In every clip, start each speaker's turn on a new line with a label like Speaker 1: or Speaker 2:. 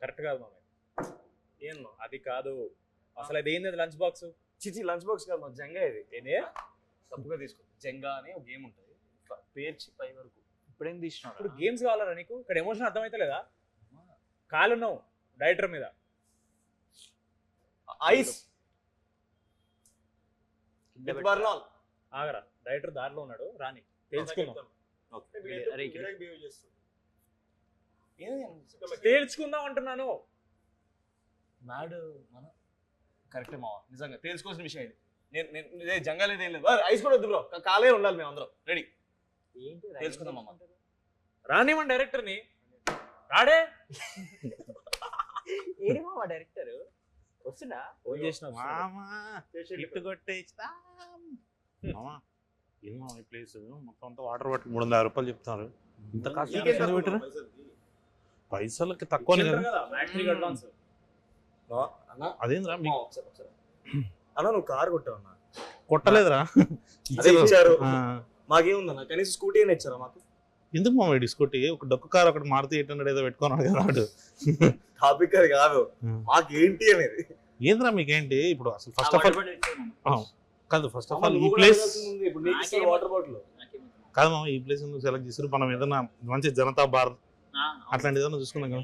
Speaker 1: Correct కాదు మామ. ఏం అది కాదు అసలు. అది ఏంది లంచ్ బాక్స్?
Speaker 2: చిచి లంచ్ బాక్స్ కాదు మా జంగా ఇది.
Speaker 1: ఏంది
Speaker 2: తప్పుగా తీసుకో. జంగా అని ఒక గేమ్ ఉంటుంది, పేర్చి పై వరకు. ఇప్పుడేం తీసినావు?
Speaker 1: ఇప్పుడు గేమ్స్ కావాలరా నీకు? ఇక్కడ ఎమోషన్ అర్థమైతే లేదా? కాలున్నావు డైరెక్టర్ మీద.
Speaker 2: ఐస్ ఆగరా,
Speaker 1: డైరెక్టర్ దారిలో ఉన్నాడు, రాని తెలుసుకుందాం. తేల్చుకుందాం అంటున్నాను.
Speaker 2: మ్యాడ్ మన కరెక్టే మావా, నిజంగా తేల్చుకోవాల్సిన విషయం ఇది. నేను జంగా లేదు, ఏం లేదు. ఐస్ కూడా వద్దు బ్రో, కాలే ఉండాలి. మేము అందరం రెడీ. తెలుసుకుందాం అమ్మ.
Speaker 1: రానివ్వండి డైరెక్టర్ని. రాడే
Speaker 3: ఏడి మామ డైరెక్టర్ వస్తున్నా?
Speaker 1: ఫోన్ చేసిన
Speaker 4: ఈ ప్లేస్ మొత్తం అంతా వాటర్ బాటిల్ 350 రూపాయలు చెప్తారు. ఇంత కాస్ట్ పెట్టారు. పైసలకి తక్కువ అదేంద్రా
Speaker 2: అన్న నువ్వు కారు కొట్టావు అన్న?
Speaker 4: కొట్టలేదురా,
Speaker 2: ఇచ్చారు. మాకేముందన్న, కనీసం స్కూటీ అయినా ఇచ్చారా మాకు?
Speaker 4: ఎందుకు మా స్కూటీ? ఒక డొక్క కారు ఒకటి మారుతి 800 ఏదో పెట్టుకున్నాడు కదా వాడు.
Speaker 2: టాపిక్ అది కాదు, మాకేంటి అనేది.
Speaker 4: ఏంద్రా మీకేంటి ఇప్పుడు అసలు? ఫస్ట్ ఆఫ్ ఆల్ కాదు, ఫస్ట్ ఆఫ్ ఆల్ ఈ ప్లేస్
Speaker 2: వాటర్ బాటిల్
Speaker 4: కాదు మామ. ఈ ప్లేస్ ఎందుకు సెలెక్ట్ చేసారు? మనం ఏదైనా మంచి జనతా బార్ అట్లాంటి ఏదైనా చూసుకున్నాం కదా.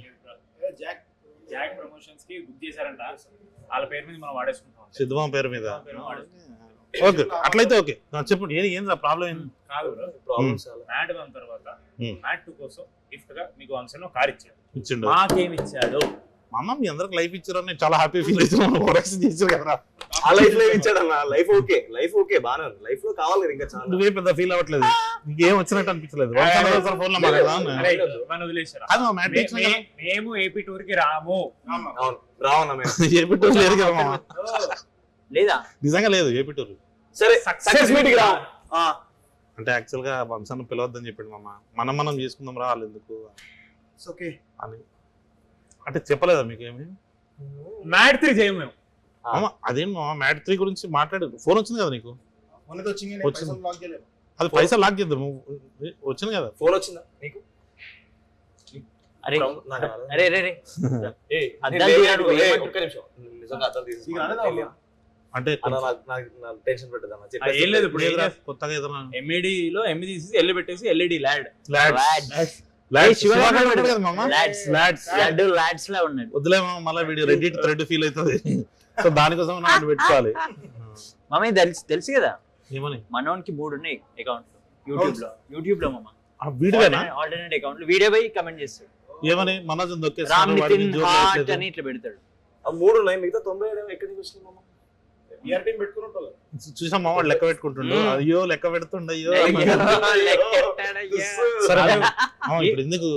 Speaker 1: జాక్ ప్రమోషన్స్ కి బుక్ చేశారంట, వాళ్ళ పేరు మీద మనం వాడేసుకుంటాం.
Speaker 4: సిద్ధమా పేరు మీద? ఓకే, అట్లయితే ఓకే. చెప్పండి ఏంద్రా ప్రాబ్లం ఏంది?
Speaker 1: కాదు మ్యాట్ 1 తర్వాత మ్యాట్ 2 కోసం గిఫ్ట్ గా మీకు వంశన్ కార్ ఇచ్చాడు. మాకేమి ఇచ్చాడు?
Speaker 4: మా అమ్మ మీ అందరికి లైఫ్ ఇచ్చారు, నేను చాలా హ్యాపీ ఫీల్ అవుతున్నాను. చేశారు కదా.
Speaker 2: ఆ లైఫ్ లో ఇచ్చాడు అన్న. లైఫ్ ఓకే, లైఫ్ ఓకే, బానే ఉంది. లైఫ్ లో కావాలి కదా ఇంకా చాలా.
Speaker 4: నువ్వే పెద్ద ఫీల్ అవ్వట్లేదు, నీకేం వచ్చినట్టు అనిపించలేదు.
Speaker 1: మేము ఏపీ టూర్ కి రాము.
Speaker 2: రావన్నా మేము
Speaker 4: ఏపీ టూర్ లేదు కదా మామ.
Speaker 3: లేదా?
Speaker 4: నిజంగా లేదు ఏపీ టూర్.
Speaker 2: సరే సక్సెస్ మీట్ కి రా.
Speaker 4: అంటే యాక్చువల్ గా వంశాన్ని పిలవద్దని చెప్పాడు మామ. మనం చేసుకుందాం రా, వాళ్ళు ఎందుకు
Speaker 2: ఓకే
Speaker 4: అని అంటే చెప్పలేదా మీకేమి?
Speaker 1: మ్యాట్ 3 చేయము మేము.
Speaker 4: అదేం మామ, మ్యాట్ 3 గురించి మాట్లాడు. ఫోన్ వచ్చింది కదా నీకు? అది పైసలు లాక్ చేద్దాం. వచ్చింది కదా
Speaker 2: ఫోన్ వచ్చిందా నీకు?
Speaker 3: అరే అరే అరే
Speaker 2: ఒక్క నిమిషం, నిజంగా అర్థం తీసుకున్నా
Speaker 4: అంటే
Speaker 2: టెన్షన్ పెట్టదన్న.
Speaker 1: ఏం లేదు, ఇప్పుడు
Speaker 4: కొత్తగా ఏదైనా
Speaker 1: ఎంఈడి లో ఎంఈ తీసి ఎల్లు పెట్టేసి ఎల్ఈడి ల్యాడ్
Speaker 4: వద్దులే మళ్ళీ వీడియో రెడీ థ్రెడ్ ఫీల్ అవుతుంది. సో దానికోసం నాకు పెట్టుకోవాలి.
Speaker 3: మమ్మీ తెలుసు కదా
Speaker 4: ఏమని?
Speaker 3: మనోన్కి 3 ఉన్నాయి అకౌంట్లు యూట్యూబ్ లో. మమ్మ
Speaker 4: వీడియోనా?
Speaker 3: ఆల్టర్నేట్ అకౌంట్లు వీడియో పోయి కమెంట్ చేస్తాడు.
Speaker 4: ఏమని? మనోజ్
Speaker 3: రామ్ నితిన్ హార్ట్ అని ఇట్లా పెడతాడు.
Speaker 2: 3 ఉన్నాయి, మిగతా 90 ఎక్కడి నుంచి వస్తుంది?
Speaker 4: చూసాం మామ, లెక్క పెట్టుకుంటుండు. అయ్యో లెక్క పెడుతుండ. అయ్యో ఇప్పుడు ఎందుకు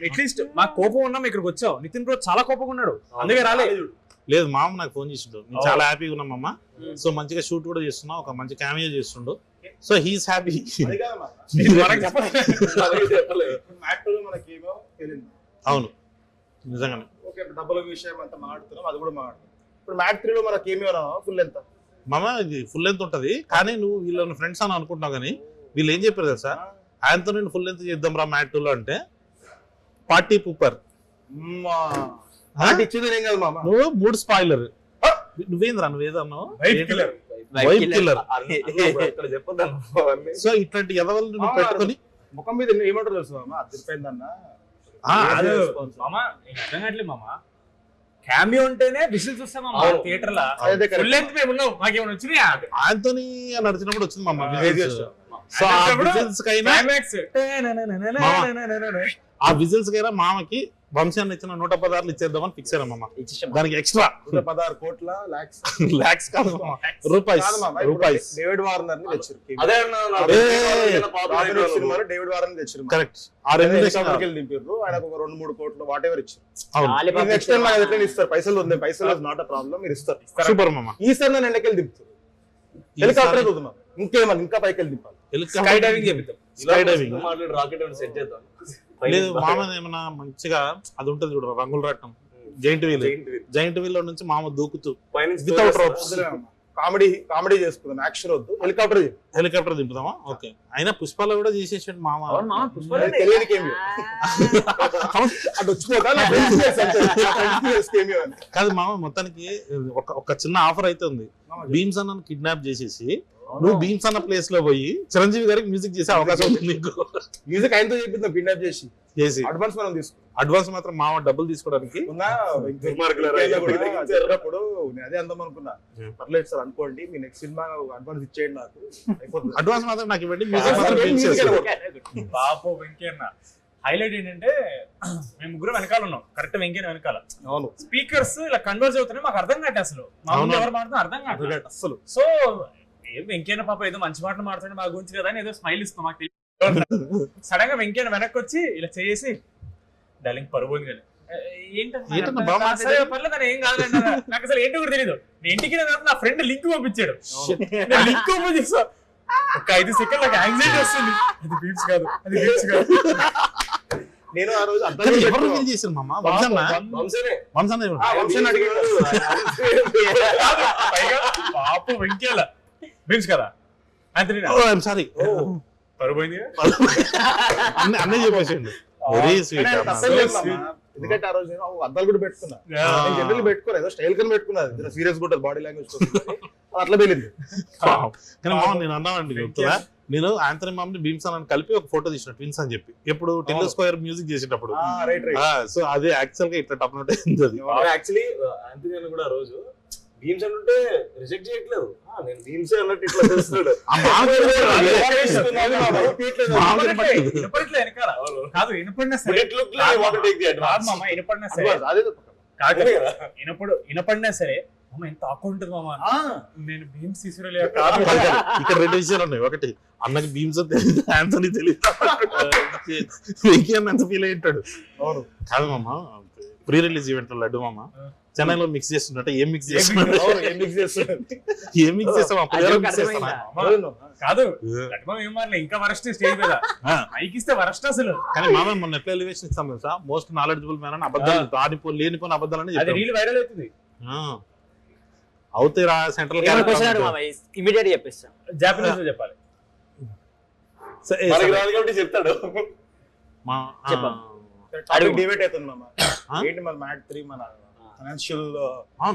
Speaker 1: అట్లీస్ట్ మాకు కోపం ఉన్నాం, ఇక్కడికి వచ్చావు. నితిన్ బ్రో చాలా కోపంగా ఉన్నాడు, అందుకే రాలేదు.
Speaker 4: లేదు మామ, నాకు ఫోన్ చేసిండు. నేను చాలా హ్యాపీగా ఉన్నాం అమ్మ. సో మంచిగా షూట్ కూడా చేస్తున్నా, ఒక మంచి క్యామియో చేస్తుండు. So he's happy. అవును నిజంగానే.
Speaker 5: డబ్బుల విషయం అంతా మాట్లాడుతున్నాం, అది కూడా మాట్లాడుతున్నాం. ఇప్పుడు మ్యాట్ 3 లో మనకి ఏమి ఫుల్ ఎంత
Speaker 4: మామ? ఇది ఫుల్ లెంత్ ఉంటది, కానీ నువ్వు వీళ్ళని ఫ్రెండ్స్ అని అనుకుంటున్నావు. కానీ వీళ్ళు ఏం చెప్పారు తెలుసా? ఆయనతో నేను ఫుల్ లెంత్ చేద్దాం రా మ్యాట్ 2 లో అంటే పార్టీ పూపర్
Speaker 5: ఇచ్చింది ఏం కాదు మామ.
Speaker 4: నువ్వు 3 స్పాయిలర్. నువ్వేంద్రా నువ్వేదన్నావు? Wife killer. సో ఇట్లాంటి ఎదవల్ని నువ్వు పెట్టుకొని
Speaker 5: ముఖం మీద ఏమంటారు తెలుసు మామ? అదిరిపోయిందన్న.
Speaker 1: మామ క్యామియో ఉంటేనే విజిల్స్ వస్తామా థియేటర్ లో. ఫుల్ లెంత్ మేము ఉన్నాం, మాకేమైనా వచ్చినాయా?
Speaker 4: ఆంటోనీ నడిచినప్పుడు వచ్చింది మామ విజిల్స్. సో ఆ విజిల్స్ కైనా ఆ విజిల్స్ కైనా మామకి వంశాన్ని ఇచ్చిన 116 ఇచ్చేద్దామని ఫిక్స్ అయ్యాం మామ. దానికి ఎక్స్ట్రా
Speaker 5: 116 కోట్ల
Speaker 4: లాక్స్ కాదు మామ, రూపాయస్.
Speaker 5: డేవిడ్ వార్నర్ ని తెచ్చారు. డేవిడ్ వార్నర్ ని తెచ్చారు.
Speaker 4: కరెక్ట్.
Speaker 5: ఆ దింపారు. ఆయనకు ఒక 2-3 కోట్లు వాట్ ఎవర్ ఇచ్చారు. నెక్స్ట్ టైం నాకు ఎట్లా ఇస్తారు? పైసలు ఉంది, పైసలు నాట్ అ ప్రాబ్లం, మీరు ఇస్తారు.
Speaker 4: సూపర్ మామ.
Speaker 5: ఈసారి నేను ఎండకెళ్ళి దింపుతారు. హెలికాప్టర్ చూద్దాం, ఇంకేమన్నా ఇంకా పైకి వెళ్ళి దింపాలి.
Speaker 1: స్కై డైవింగ్ చేపిద్దాం.
Speaker 4: స్కై డైవింగ్
Speaker 2: రాకెట్ సెట్ చేద్దాం.
Speaker 4: లేదు మామ, ఏమన్నా మంచిగా అది ఉంటది చూడ, రంగుల రట్టం, జైంట్ వీల్ లో నుంచి మామ దూకుతూ వితౌట్ రోప్స్.
Speaker 5: కామెడీ చేసుకుందాం, యాక్షన్ వద్దు,
Speaker 4: హెలికాప్టర్ దింపుదామా? ఓకే. అయినా పుష్పాలు కూడా చేసేసాడు మామ.
Speaker 2: అవును మామ, పుష్ప
Speaker 5: తెలియని కేమియో అటు వచ్చిపోతా నా friends చేసి అంతే. నా friends చేసి cameo అని.
Speaker 4: కాదు మామ, మొత్తానికి ఒక చిన్న ఆఫర్ అయితే ఉంది. భీమ్స్ అన్న కిడ్నాప్ చేసేసి నువ్వు భీమ్స్ అన్న ప్లేస్ లో పోయి చిరంజీవి గారికి మ్యూజిక్ చేసే అవకాశం ఉంది నీకు.
Speaker 5: మ్యూజిక్ ఆయనతో చెప్పిందాం కిడ్నాప్ చేసి అడ్వాన్స్ మనం తీసుకున్నాం.
Speaker 4: అడ్వాన్స్ మాత్రం మామ డబ్బులు తీసుకోవడానికి
Speaker 5: చెప్పినప్పుడు నేను అదే అందాం అనుకున్నా. పర్లేదు సార్ అనుకోండి, మీ నెక్స్ట్ సినిమా అడ్వాన్స్ ఇచ్చేయండి నాకు, అయిపోతుంది.
Speaker 4: అడ్వాన్స్ మాత్రం నాకు ఇవ్వండి, మ్యూజిక్ మాత్రం భీమ్స్ చేస్తాడు.
Speaker 1: పాపం వెంకన్న హైలైట్ ఏంటంటే మేము ముగ్గురు వెనకాల ఉన్నాం, కరెక్ట్ వెంకన్న వెనకాల.
Speaker 5: అవును,
Speaker 1: స్పీకర్స్ ఇలా కన్వర్జ్ అవుతున్నాయి, మాకు అర్థం కాదు అసలు మా ముందు ఎవరు మాట్లాడుతున్నా అర్థం కాదు
Speaker 5: అసలు.
Speaker 1: సో ఏం వెంకన్న పాప ఏదో మంచి మాటలు మాట్లాడి మా గురించి కదా అని ఏదో స్మైల్ ఇస్తాం మాకు తెలియదు. సడన్ గా వెంకన్న వెనక్కి వచ్చి ఇలా చేసి డార్లింగ్ పరువు ఉంది కానీ
Speaker 4: ఏంటన్నా బాగా మాట్లాడాడు?
Speaker 1: పర్లేదు అని ఏం కాదండి, నాకు అసలు ఏంటో కూడా తెలియదు. నేను ఇంటికి నా ఫ్రెండ్ లింక్ పంపించాడు, లింక్ ఓపెన్ చేసా, ఒక 5 సెకండ్ నాకు యాంగ్జైటీ వస్తుంది, అది బీట్స్ కాదు, అది బీట్స్ కాదు.
Speaker 5: నేను ఆ రోజు
Speaker 4: కానీ ఎవరు రివీల్ చేశారు మామ? వంశన్న ఎవరు?
Speaker 1: పాప వెంకయ్య బీట్స్ కదా అంతే.
Speaker 4: ఓ ఐఎమ్ సారీ,
Speaker 1: పరుపోయింది
Speaker 4: అన్నయ్య చెప్పేసిండు. Very sweet.
Speaker 5: ఎందుకంటే ఆ రోజు నేను అద్దాలు కూడా పెట్టుకున్నా, జనరల్ పెట్టుకోలేదు, ఏదో స్టైల్ కింద పెట్టుకున్నా, సీరియస్ కూడా బాడీ లాంగ్వేజ్ అట్లా వెళ్ళింది.
Speaker 4: కానీ మామ నేను అన్నానండి చెప్తున్నా, నేను ఆంథనీ మామ్ని భీమ్స్ అని కలిపి ఒక ఫోటో తీసిన ట్విన్స్ అని చెప్పి, ఎప్పుడు టెల్లో స్క్వేర్ మ్యూజిక్ చేసేటప్పుడు. సో అదే యాక్చువల్ గా ఇట్లా టప్ నోట్ అయింది. అది
Speaker 2: యాక్చువల్లీ ఆంథనీ అని కూడా ఆ రోజు భీమ్స్ అంటే రిజెక్ట్ చేయట్లేదు, నేను భీమ్స్ అన్నట్టు ఇట్లా చేస్తున్నాడు.
Speaker 1: వినపడట్లే వెనకాల కాదు, వినపడినా సరే వినపడినా సరే వినపడినా సరే అమ్మ ఎంత ఆకువ ఉంటుంది మామ, నేను భీమ్స్ తీసుకురాలే కాదు.
Speaker 4: ఇక్కడ 2 విషయాలు ఉన్నాయి. ఒకటి, అన్నకి భీమ్స్ తెలియదు, ఆంథనీ తెలియదు, ఎంత ఫీల్ అయ్యింటాడు.
Speaker 5: అవును
Speaker 4: కాదు మామ, ప్రీ రిలీజ్ ఈవెంట్ లడ్డు మామ చెన్నైలో మిక్స్ చేస్తున్నట్టు ఏం మిక్స్ చేస్తున్నాడు? ఏం మిక్స్ చేస్తాం?
Speaker 1: కాదు ఏం మారలే, ఇంకా వరస్ట్ స్టేజ్ మీద పైకిస్తే వరస్ట్ అసలు.
Speaker 4: కానీ మామ మొన్న ఎట్లా ఎలివేషన్ ఇస్తాం తెలుసా, మోస్ట్ నాలెడ్జబుల్ మ్యాన్ అని అబద్ధాలు లేనిపోయిన అబద్ధాలని
Speaker 1: రీల్ వైరల్ అవుతుంది.
Speaker 4: అవుతాయిరా సెంట్రల్
Speaker 3: ఇమీడియట్ చెప్పేస్తాం,
Speaker 1: జాపనీస్ లో చెప్పాలి
Speaker 2: చెప్తాడు.
Speaker 5: డిబేట్ అవుతుంది మామ, ఏంటి మన మ్యాట్ 3 మన ఫైనాన్షియల్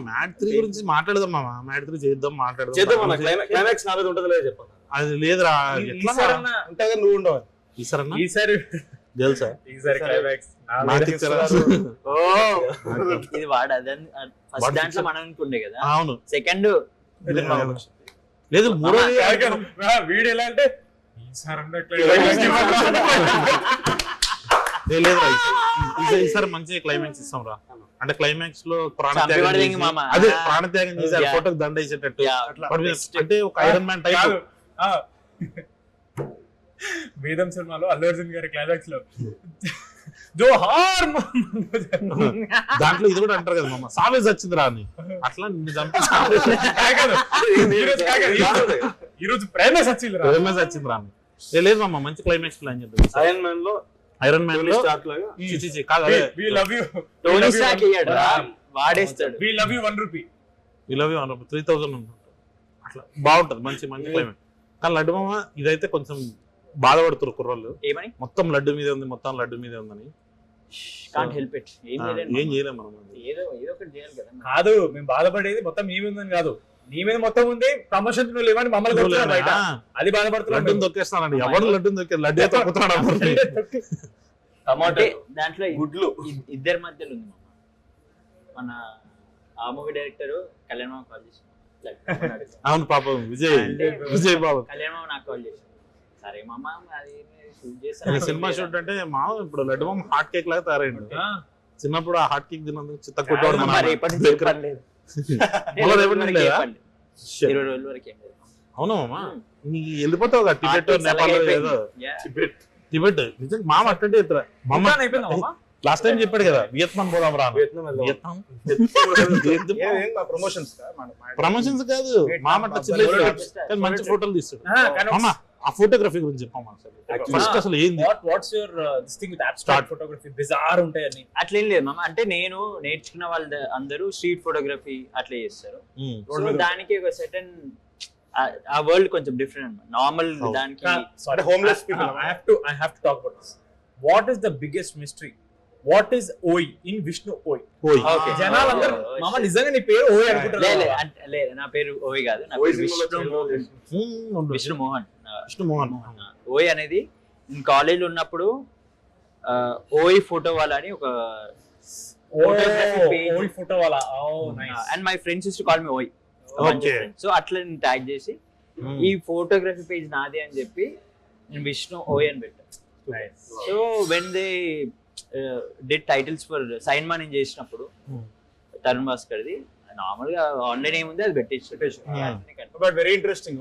Speaker 4: మ్యాట్ 3 గురించి మాట్లాడదాం మామ, మ్యాట్ 3 చేద్దాం మాట్లాడదాం.
Speaker 2: క్లైమాక్స్ నాలుగు ఉంటుంది చెప్పాలి.
Speaker 4: అది లేదురా,
Speaker 5: ఉంటా నువ్వు ఉండవు
Speaker 1: ఈసారి
Speaker 4: తెలుసా,
Speaker 1: ఈసారి క్లైమాక్స్
Speaker 3: ఇది వాడు ఫస్ట్ దాంట్లో మనం అనుకుండే కదా.
Speaker 4: అవును,
Speaker 3: సెకండ్
Speaker 4: లేదు మూడో
Speaker 1: వీడు ఎలా అంటే
Speaker 4: లేదురా ఈసారి మంచి క్లైమాక్స్ ఇస్తాం రా. అంటే క్లైమాక్స్ లో అదే ప్రాణత్యాగం చేశారు, ఫోటోకి దండ వేసేటట్టు. అంటే ఒక ఐరన్ మ్యాన్ టైప్.
Speaker 1: వేదం సినిమాలో అల్లు అర్జున్ గారి క్లైమాక్స్ లో జోహార్
Speaker 4: దాంట్లో ఇది కూడా అంటారు కదా మామ, సావేజ్ వచ్చింది రా అని, అట్లా నిన్ను చంపి
Speaker 1: ఈరోజు ప్రేమేస్ వచ్చింది
Speaker 4: రా అని. లేదు మామ, మంచి క్లైమాక్స్ ప్లాన్ చేద్దాం. ఐరన్ మ్యాన్ లో కాదు,
Speaker 1: we love you
Speaker 3: వాడేస్తాడు,
Speaker 1: we love you 1 rupee,
Speaker 4: we love you 1 rupee 3000 అట్లా బాగుంటది. మంచి మంచి క్లైమాక్స్. కానీ లడ్డు మామ ఇదైతే కొంచెం బాధపడుతున్నారు కుర్రోళ్ళు,
Speaker 3: ఏమని
Speaker 4: మొత్తం లడ్డు మీదే ఉంది, మొత్తం లడ్డు మీదే ఉందని.
Speaker 3: కాంట్ హెల్ప్ ఇట్,
Speaker 4: ఏం చేయలేం మనం.
Speaker 3: ఏదో ఒకటి చేయాలి కదా.
Speaker 1: కాదు మేము బాధపడేది మొత్తం మీ మీద ఉందని కాదు, నీ మీద మొత్తం ఉంది, ప్రమోషన్ నువ్వు లేవని మమ్మల్ని కొడుతున్నారు బయట, అది బాధపడుతున్నాడు.
Speaker 4: లడ్డుని తొక్కేస్తానండి, ఎవరు లడ్డుని తొక్కే, లడ్డే తొక్కుతున్నాడు.
Speaker 3: దాంట్లో గుడ్లు ఇద్దరి మధ్యలో ఉంది మన ఆ మూవీ డైరెక్టర్ కళ్యాణ్ మామ కాల్ చేసి.
Speaker 4: అవును పాపం విజయ్ బాబు
Speaker 3: కళ్యాణ్ మామ నాకు కాల్ చేసి, సరే మామ అది షూట్ చేస్తాను.
Speaker 4: సినిమా షూట్ అంటే మా ఇప్పుడు లడ్డు మామ హాట్ కేక్ లాగా తయారైండు. చిన్నప్పుడు ఆ హాట్ కేక్ తిన్నందుకు చిత్త కొట్టేవాడు.
Speaker 3: 20 రోజుల వరకు
Speaker 4: అవునా మామ, నీకు వెళ్ళిపోతావు కదా టిబెట్ నేపాల్ ఏదో టిబెట్. నిజంగా మామ అట్టంటే లాస్ట్ టైం చెప్పాడు కదా వియత్నాం పోదాం రా. ప్రమోషన్స్ కాదు మామ, మంచి ఫోటోలు తీస్తాడు మామ. ఆ ఫోటోగ్రఫీ గురించి చెప్పమ్మా ఫస్ట్ అసలు ఏంది
Speaker 1: what's your this thing with abstract photography bizarre ఉంటాయి అన్ని
Speaker 3: అట్లేం లేదు మామ. అంటే నేను నేర్చుకున్న వాళ్ళు అందరూ స్ట్రీట్ ఫోటోగ్రఫీ అట్లా చేస్తారు. సో దానికి ఒక సెటన్ ఆ వరల్డ్ కొంచెం డిఫరెంట్ అన్నమాట. నార్మల్ దానికి
Speaker 5: అంటే homeless people.
Speaker 1: I have to talk about this. What is the biggest mystery? What is OI in Vishnu OI?
Speaker 3: Okay.
Speaker 1: జనాలందరూ మామ నిజంగా నీ పేరు OI అనుకుంటారు.
Speaker 3: లేదు నా పేరు ఓయ్ కాదు, నా
Speaker 5: ఓయ్
Speaker 3: పేరు
Speaker 5: సినిమాలో
Speaker 3: విష్ణు మోహన్.
Speaker 4: విష్ణుమోహన్
Speaker 3: ఓయ్ అనేది నేను కాలేజ్ ఉన్నప్పుడు ఓయ్ ఫోటో వాళ్ళ అని ఒక
Speaker 1: OI ఫోటో వాళ్ళ.
Speaker 3: And my friends use to call me ఓయ్.
Speaker 4: Okay.
Speaker 3: సో అట్లా నేను ట్యాగ్ చేసి ఈ ఫోటోగ్రఫీ పేజ్ నాదే అని చెప్పి నేను విష్ణు ఓయ్ అని పెట్టాను. So when they did titles for Sainma నేను చేసినప్పుడు తరుణ్ భాస్కర్ది నార్మల్ గా ఆన్లైన్ ఏముంది అది పెట్టేసి
Speaker 5: but very interesting.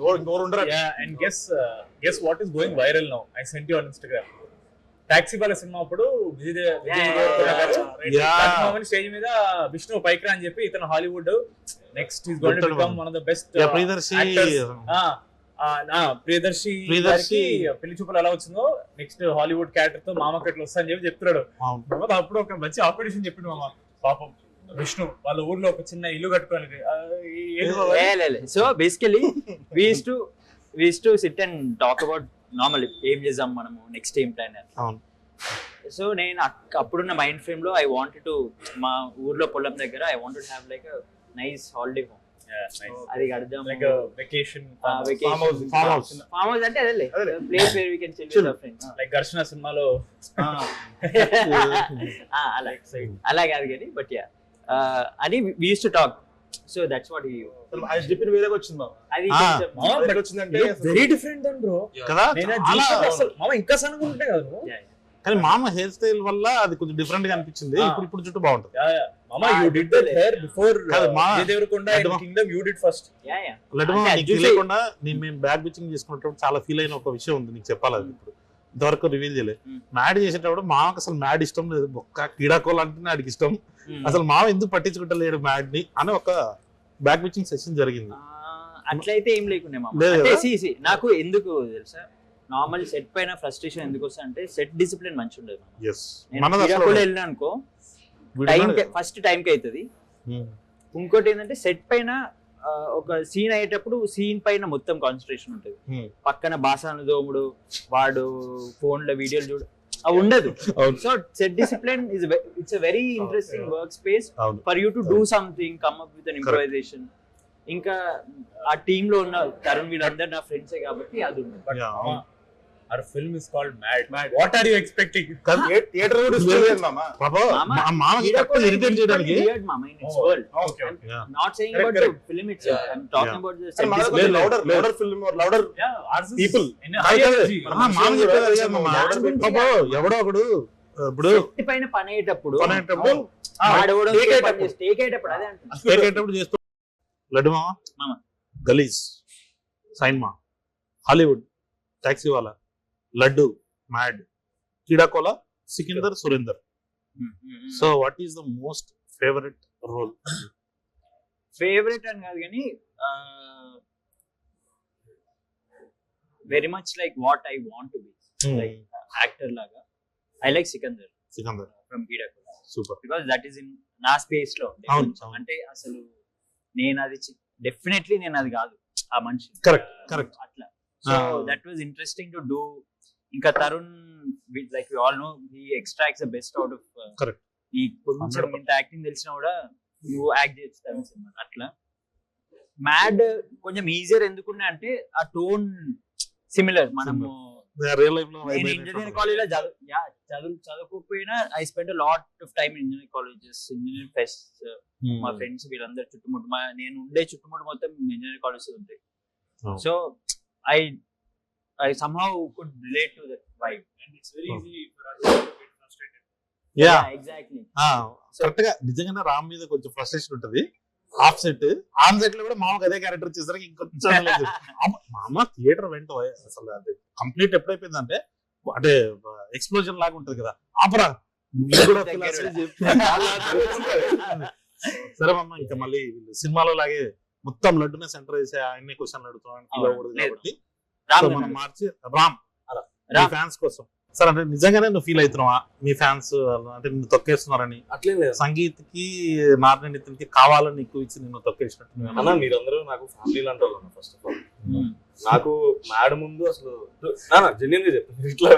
Speaker 1: And guess what is going viral now? I sent you on Instagram. Taxi వాళ్ళ సినిమా అప్పుడు విజయ్ దేవరకొండ స్టేజ్ మీద విష్ణు పైకి రా అని చెప్పి ఇతను Hollywood next is going to become one of the best
Speaker 4: Priyadarshi
Speaker 1: Priyadarshi పెళ్లి చూపులు ఎలా వచ్చిందో నెక్స్ట్ హాలీవుడ్ క్యారెక్టర్ తో మామ కట్లు వస్తా అని చెప్పి చెప్తున్నాడు. అప్పుడు ఒక మంచి ఆపరేషన్ చెప్పిండు మామ. పాపం విష్ణు వాళ్ళ ఊర్లో ఒక చిన్న ఇల్లు కట్టుకోవాలి.
Speaker 3: So basically we use to sit and talk about normal ఏం చేద్దాం మనము నెక్స్ట్ ఏం ప్లాన్ అని. సో నేను అప్పుడున్న మైండ్ ఫ్రేమ్ లో ఐ వాంటెడ్ టు మా ఊర్లో పొలం దగ్గర I wanted have like a nice holiday home. అది కడదాం
Speaker 1: లైక్ వెకేషన్
Speaker 3: ఫామ్ హౌస్ అంటే అదే place where we can chill with our friends
Speaker 1: like Gharshana సినిమాలో
Speaker 3: అలా కాదు కానీ బట్ యా అని we use to talk. So that's what he
Speaker 5: అది చెప్పిన వేరేగా వచ్చింది మామ.
Speaker 3: అది
Speaker 5: వేరేగా వచ్చిందంటే
Speaker 1: వెరీ డిఫరెంట్ దెన్ బ్రో
Speaker 4: కదా
Speaker 1: మామ ఇంకా సన్నగా ఉంటాయి కదా బ్రో.
Speaker 4: కానీ మామ హెయిర్ స్టైల్ వల్ల అది కొంచెం డిఫరెంట్ గా అనిపించింది. ఇప్పుడు చుట్టూ బాగుంటుంది.
Speaker 1: మామ you did that hair before
Speaker 4: మా
Speaker 1: Vijay Deverakonda in Kingdom you did first.
Speaker 4: నీకు తెలియకుండా నేను బ్యాగ్ బిచ్చింగ్ చేసుకున్నప్పుడు చాలా ఫీల్ అయిన ఒక విషయం ఉంది, నీకు చెప్పాలి. అది ఇప్పుడు ఇంతవరకు రివీల్ చేయలేదు. మ్యాడ్ చేసేటప్పుడు మామకు అసలు మ్యాడ్ ఇష్టం లేదు, ఒక్క కీడాకోల్ అంటే ఆడికి ఇష్టం. అసలు మామ ఎందుకు పట్టించుకుంటలేడు మ్యాడ్ ని అని ఒక బ్యాగ్ బిచ్చింగ్ సెషన్ జరిగింది.
Speaker 3: అట్లయితే ఏం లేకుండా నాకు ఎందుకు తెలుసా నార్మల్ సెట్ పైన ఫ్రస్ట్రేషన్ ఎందుకు వస్తా అంటే సెట్ డిసిప్లిన్ మంచి ఉండదు. వెళ్ళినా అనుకో ఫస్ట్ టైం కి అవుతుంది. ఇంకోటి ఏంటంటే సెట్ పైన ఒక సీన్ అయ్యేటప్పుడు సీన్ పైన మొత్తం కాన్సన్ట్రేషన్ ఉంటుంది. పక్కన బాసాను దోముడు వాడు ఫోన్ లో వీడియోలు చూడు అవి ఉండదు. So set discipline it's a very interesting work space for you to do something, come up with an improvisation. ఇంకా ఆ టీమ్ లో ఉన్న తరుణ్ వీళ్ళందరూ నా ఫ్రెండ్సే కాబట్టి అది ఉంది.
Speaker 1: Our film is called Mad. What are you expecting?
Speaker 5: Theatre కూడా ఇష్టం మామ.
Speaker 4: మామకి తక్కువ ఇరిటేట్ చేయడానికి
Speaker 3: weird mama in its world.
Speaker 5: Okay.
Speaker 3: I'm not saying about the film itself. I'm talking about the set discipline.
Speaker 5: louder film or louder people.
Speaker 4: మామ చెప్పేది కాదు మామ. ఎవడో ఒకడు ఇప్పుడు
Speaker 3: set పైన పని అయ్యేటప్పుడు వాడెవడో స్టేక్ అయ్యేటప్పుడు అదే అంటున్నా.
Speaker 4: స్టేక్ అయ్యేటప్పుడు చేస్తూ లడ్డు మామ, Galeej, Sainma, Hollywood, Taxiwaala, Laddu, Mad, Keedaa Cola, Sikandar, Surender. So what is the most favourite role?
Speaker 3: Favourite అని కాదు కానీ very much like what I want to be like actor లాగా I like Sikandar from Keedaa Cola.
Speaker 4: Super.
Speaker 3: Because that is in నా స్పేస్ లో అంటే అసలు నేను అది డెఫినెట్లీ నేను అది కాదు ఆ మనిషి.
Speaker 4: కరెక్ట్
Speaker 3: అట్లా. So that was interesting to do. ఇంకా Tarun like we all know he extracts the best out of
Speaker 4: correct.
Speaker 3: ఈ కొంచెం ఇంత యాక్టింగ్ తెలిసినా కూడా నువ్వు యాక్ట్ చేయొచ్చు తరుణ్ సినిమా. అట్లా మ్యాడ్ కొంచెం ఈజియర్ ఎందుకున్నా అంటే ఆ టోన్ సిమిలర్. మనము ఇంజనీరింగ్ కాలేజ్ లో చదువుకోకపోయినా I spend a lot of time in engineering colleges, engineering fest. మా ఫ్రెండ్స్ వీళ్ళందరూ చుట్టుముట్టు నేను ఉండే చుట్టుముట్టు మొత్తం ఇంజనీరింగ్ కాలేజెస్ ఉంటాయి. So I somehow could relate to that vibe, and it's very easy for us to get frustrated.
Speaker 4: Yeah,
Speaker 3: exactly.
Speaker 4: Correct గా నిజంగానే రామ్ మీద కొంచెం ఫ్రస్ట్రేషన్ ఉంటది. ఆఫ్ సెట్ ఆన్ సెట్ లో కూడా మామకు అదే క్యారెక్టర్ చేసరికి ఇంకొంచెం మామ థియేటర్ వెంట అసలు అది కంప్లీట్ ఎప్పుడైపోయిందంటే అంటే ఎక్స్ప్లోజన్ లాగా ఉంటది కదా. ఆపరా సరే మామ, ఇంకా మళ్ళీ సినిమాలో లాగే మొత్తం లడ్డునే సెంటర్ చేసే ఆయన్ని క్వశ్చన్లు అడుగుతున్నాను కాబట్టి సో మనం మార్చి రామ్ ఫ్యాన్స్ కోసం సార్ అంటే నిజంగానే నువ్వు ఫీల్ అవుతున్నావా మీ ఫ్యాన్స్ అంటే నిన్ను తొక్కేస్తున్నారని?
Speaker 2: అట్లేం లేదు
Speaker 4: సంగీత్ కి నారాయణ నితిన్కి కావాలని ఎక్కువ ఇచ్చి నిన్ను తొక్కేసినట్టు
Speaker 2: అన్న. మీరందరూ నాకు ఫ్యామిలీ లాంటి వాళ్ళు ఫస్ట్ ఆఫ్ ఆల్. నాకు మ్యాడ్ ముందు అసలు జెన్యున్ గా చెప్తాను ఇట్లా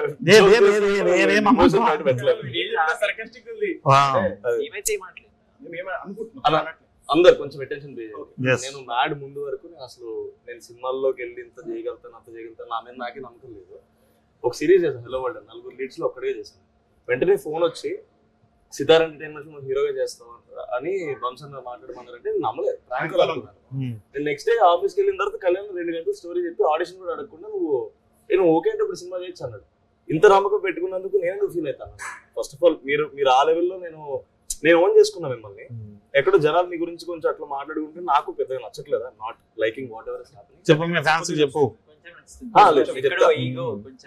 Speaker 2: అందరు కొంచెం అటెన్షన్ పే చేయాలి. నేను మ్యాడ్ ముందు వరకు నేను సినిమాల్లోకి వెళ్ళి ఇంత చేయగలుగుతాను అంత చేయగలుగుతాను నా మీద నాకే నమ్మకం లేదు. ఒక సిరీస్ చేశాను హలో వరల్డ్, 4 లీడ్స్ లో ఒక్కడే చేశాను. వెంటనే ఫోన్ వచ్చి సితార్ ఎంటర్టైన్మెంట్స్ నువ్వు హీరోగా చేస్తావు అని బంసన్ మాట్లాడమన్నారంటే నేను నమ్మలేదు. నేను నెక్స్ట్ డే ఆఫీస్కి వెళ్ళిన తర్వాత కళ్యాణ్ 2 గంటలు స్టోరీ చెప్పి ఆడిషన్ కూడా అడగకుండా నేను ఓకే అంటే ఇప్పుడు సినిమా చేయొచ్చు అన్నాడు. ఇంత నమ్మకం పెట్టుకున్నందుకు నేను ఫీల్ అవుతాను. ఫస్ట్ ఆఫ్ ఆల్ మీరు ఆ లెవెల్లో నేను ఓన్ చేసుకున్నా మిమ్మల్ని. ఎక్కడో జనాలు మీ గురించి కొంచెం అట్లా మాట్లాడుకుంటే నాకు పెద్దగా నచ్చట్లేదా, నాట్ లైకింగ్ వాట్ ఎవర్
Speaker 4: చెప్పు.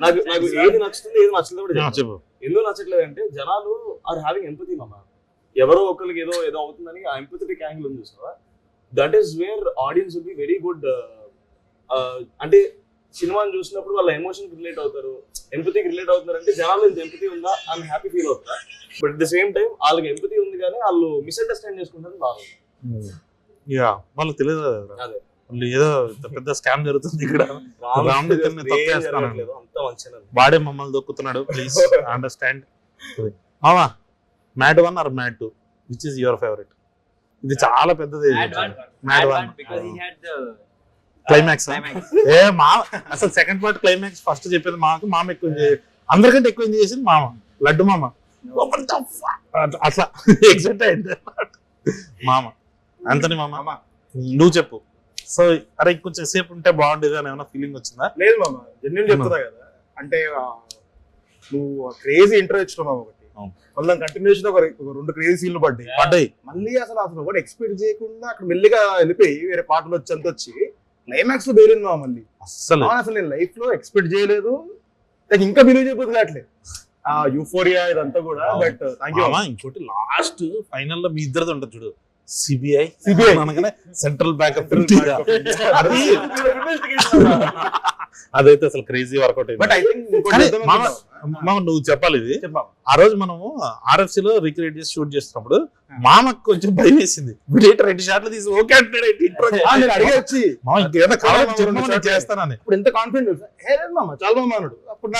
Speaker 2: నాకు ఏది నచ్చుతుంది ఏది నచ్చలేదు కూడా చెప్పు. ఎందుకు నచ్చట్లేదు అంటే జనాలు ఆర్ హ్యావింగ్ ఎంపతి మామ. ఎవరో ఒకరికి ఏదో అవుతుందని ఆ ఎంపథెటిక్ యాంగిల్ ఉంది చూసావా, that is where audience will be very good. అంటే సినిమాని చూసినప్పుడు వాళ్ళ ఎమోషన్ రిలేట్ అవుతారు, ఎంపతికి రిలేట్ అవుతున్నారు. అంటే జనాలు ఇంత ఎంపతి ఉందా అని హ్యాపీ ఫీల్ అవుతా. But at the same time వాళ్ళకి ఎంపతి ఉంది కానీ వాళ్ళు మిస్అండర్స్టాండ్ చేసుకుంటారు బాగుంది.
Speaker 4: వాళ్ళకి తెలియదు
Speaker 2: అదే
Speaker 4: ఏదో పెద్ద స్కామ్ జరుగుతుంది ఇక్కడ, వాడే మమ్మల్ని దొక్కుతున్నాడు. Please understand. మామా Mad 1 or Mad 2 which is your favourite? ఇది చాలా పెద్దది. మ్యాడ్ 1 క్లైమాక్స్ అసలు సెకండ్ పార్ట్ క్లైమాక్స్ ఫస్ట్ చెప్పేది మామ ఎక్కువ అందరికంటే ఎక్కువ ఎంజాయ్ చేసింది మామ, లడ్డు మామ. అట్లా ఎగ్జైట్ అయింది మామ. అంతని మామ నువ్వు చెప్పు. సో అరే కొంచెం సేపు ఉంటే బాగుండేది అని ఏమైనా ఫీలింగ్ వచ్చిందా?
Speaker 5: లేదు మామ, జెన్యూన్ చెప్తున్నా కదా. అంటే నువ్వు క్రేజీ ఇంటర్వ్యూ ఇచ్చినావు ఒకటి, మళ్ళీ కంటిన్యూషన్ ఒక 2 క్రేజీ సీన్లు పడ్డాయి. మళ్ళీ అసలు ఒకటి ఎక్స్పెక్ట్ చేయకుండా అక్కడ మెల్లిగా వెళ్ళిపోయి వేరే పాటలు వచ్చి క్లైమాక్స్ లో బేరింది మామ. మళ్ళీ అసలు నేను లైఫ్ లో ఎక్స్పెక్ట్ చేయలేదు, నాకు ఇంకా బిలీవ్ చేయబోతుంది అట్లేదు ఆ యూఫోరియా ఇదంతా కూడా. బట్
Speaker 4: ఇంకోటి లాస్ట్ ఫైనల్ లో మీ ఇద్దరిది ఉంటుంది చూడు, సిబిఐ అనగానే సెంట్రల్ బ్యాంక్ ఆఫ్ ఇండియా, అదైతే అసలు క్రేజీ వర్కౌట్ అయింది. నువ్వు చెప్పాలి ఇది. ఆ రోజు మనము RFC లో రిక్రియేట్ చేసి షూట్ చేస్తున్నప్పుడు మామకు కొంచెం భయం వేసింది. 2 షాట్లు తీసి ఓకే అంటే చేస్తానని
Speaker 5: ఇప్పుడు ఎంత కాన్ఫిడెంట్ మామ, చాలా మామ అన్నాడు. అప్పుడు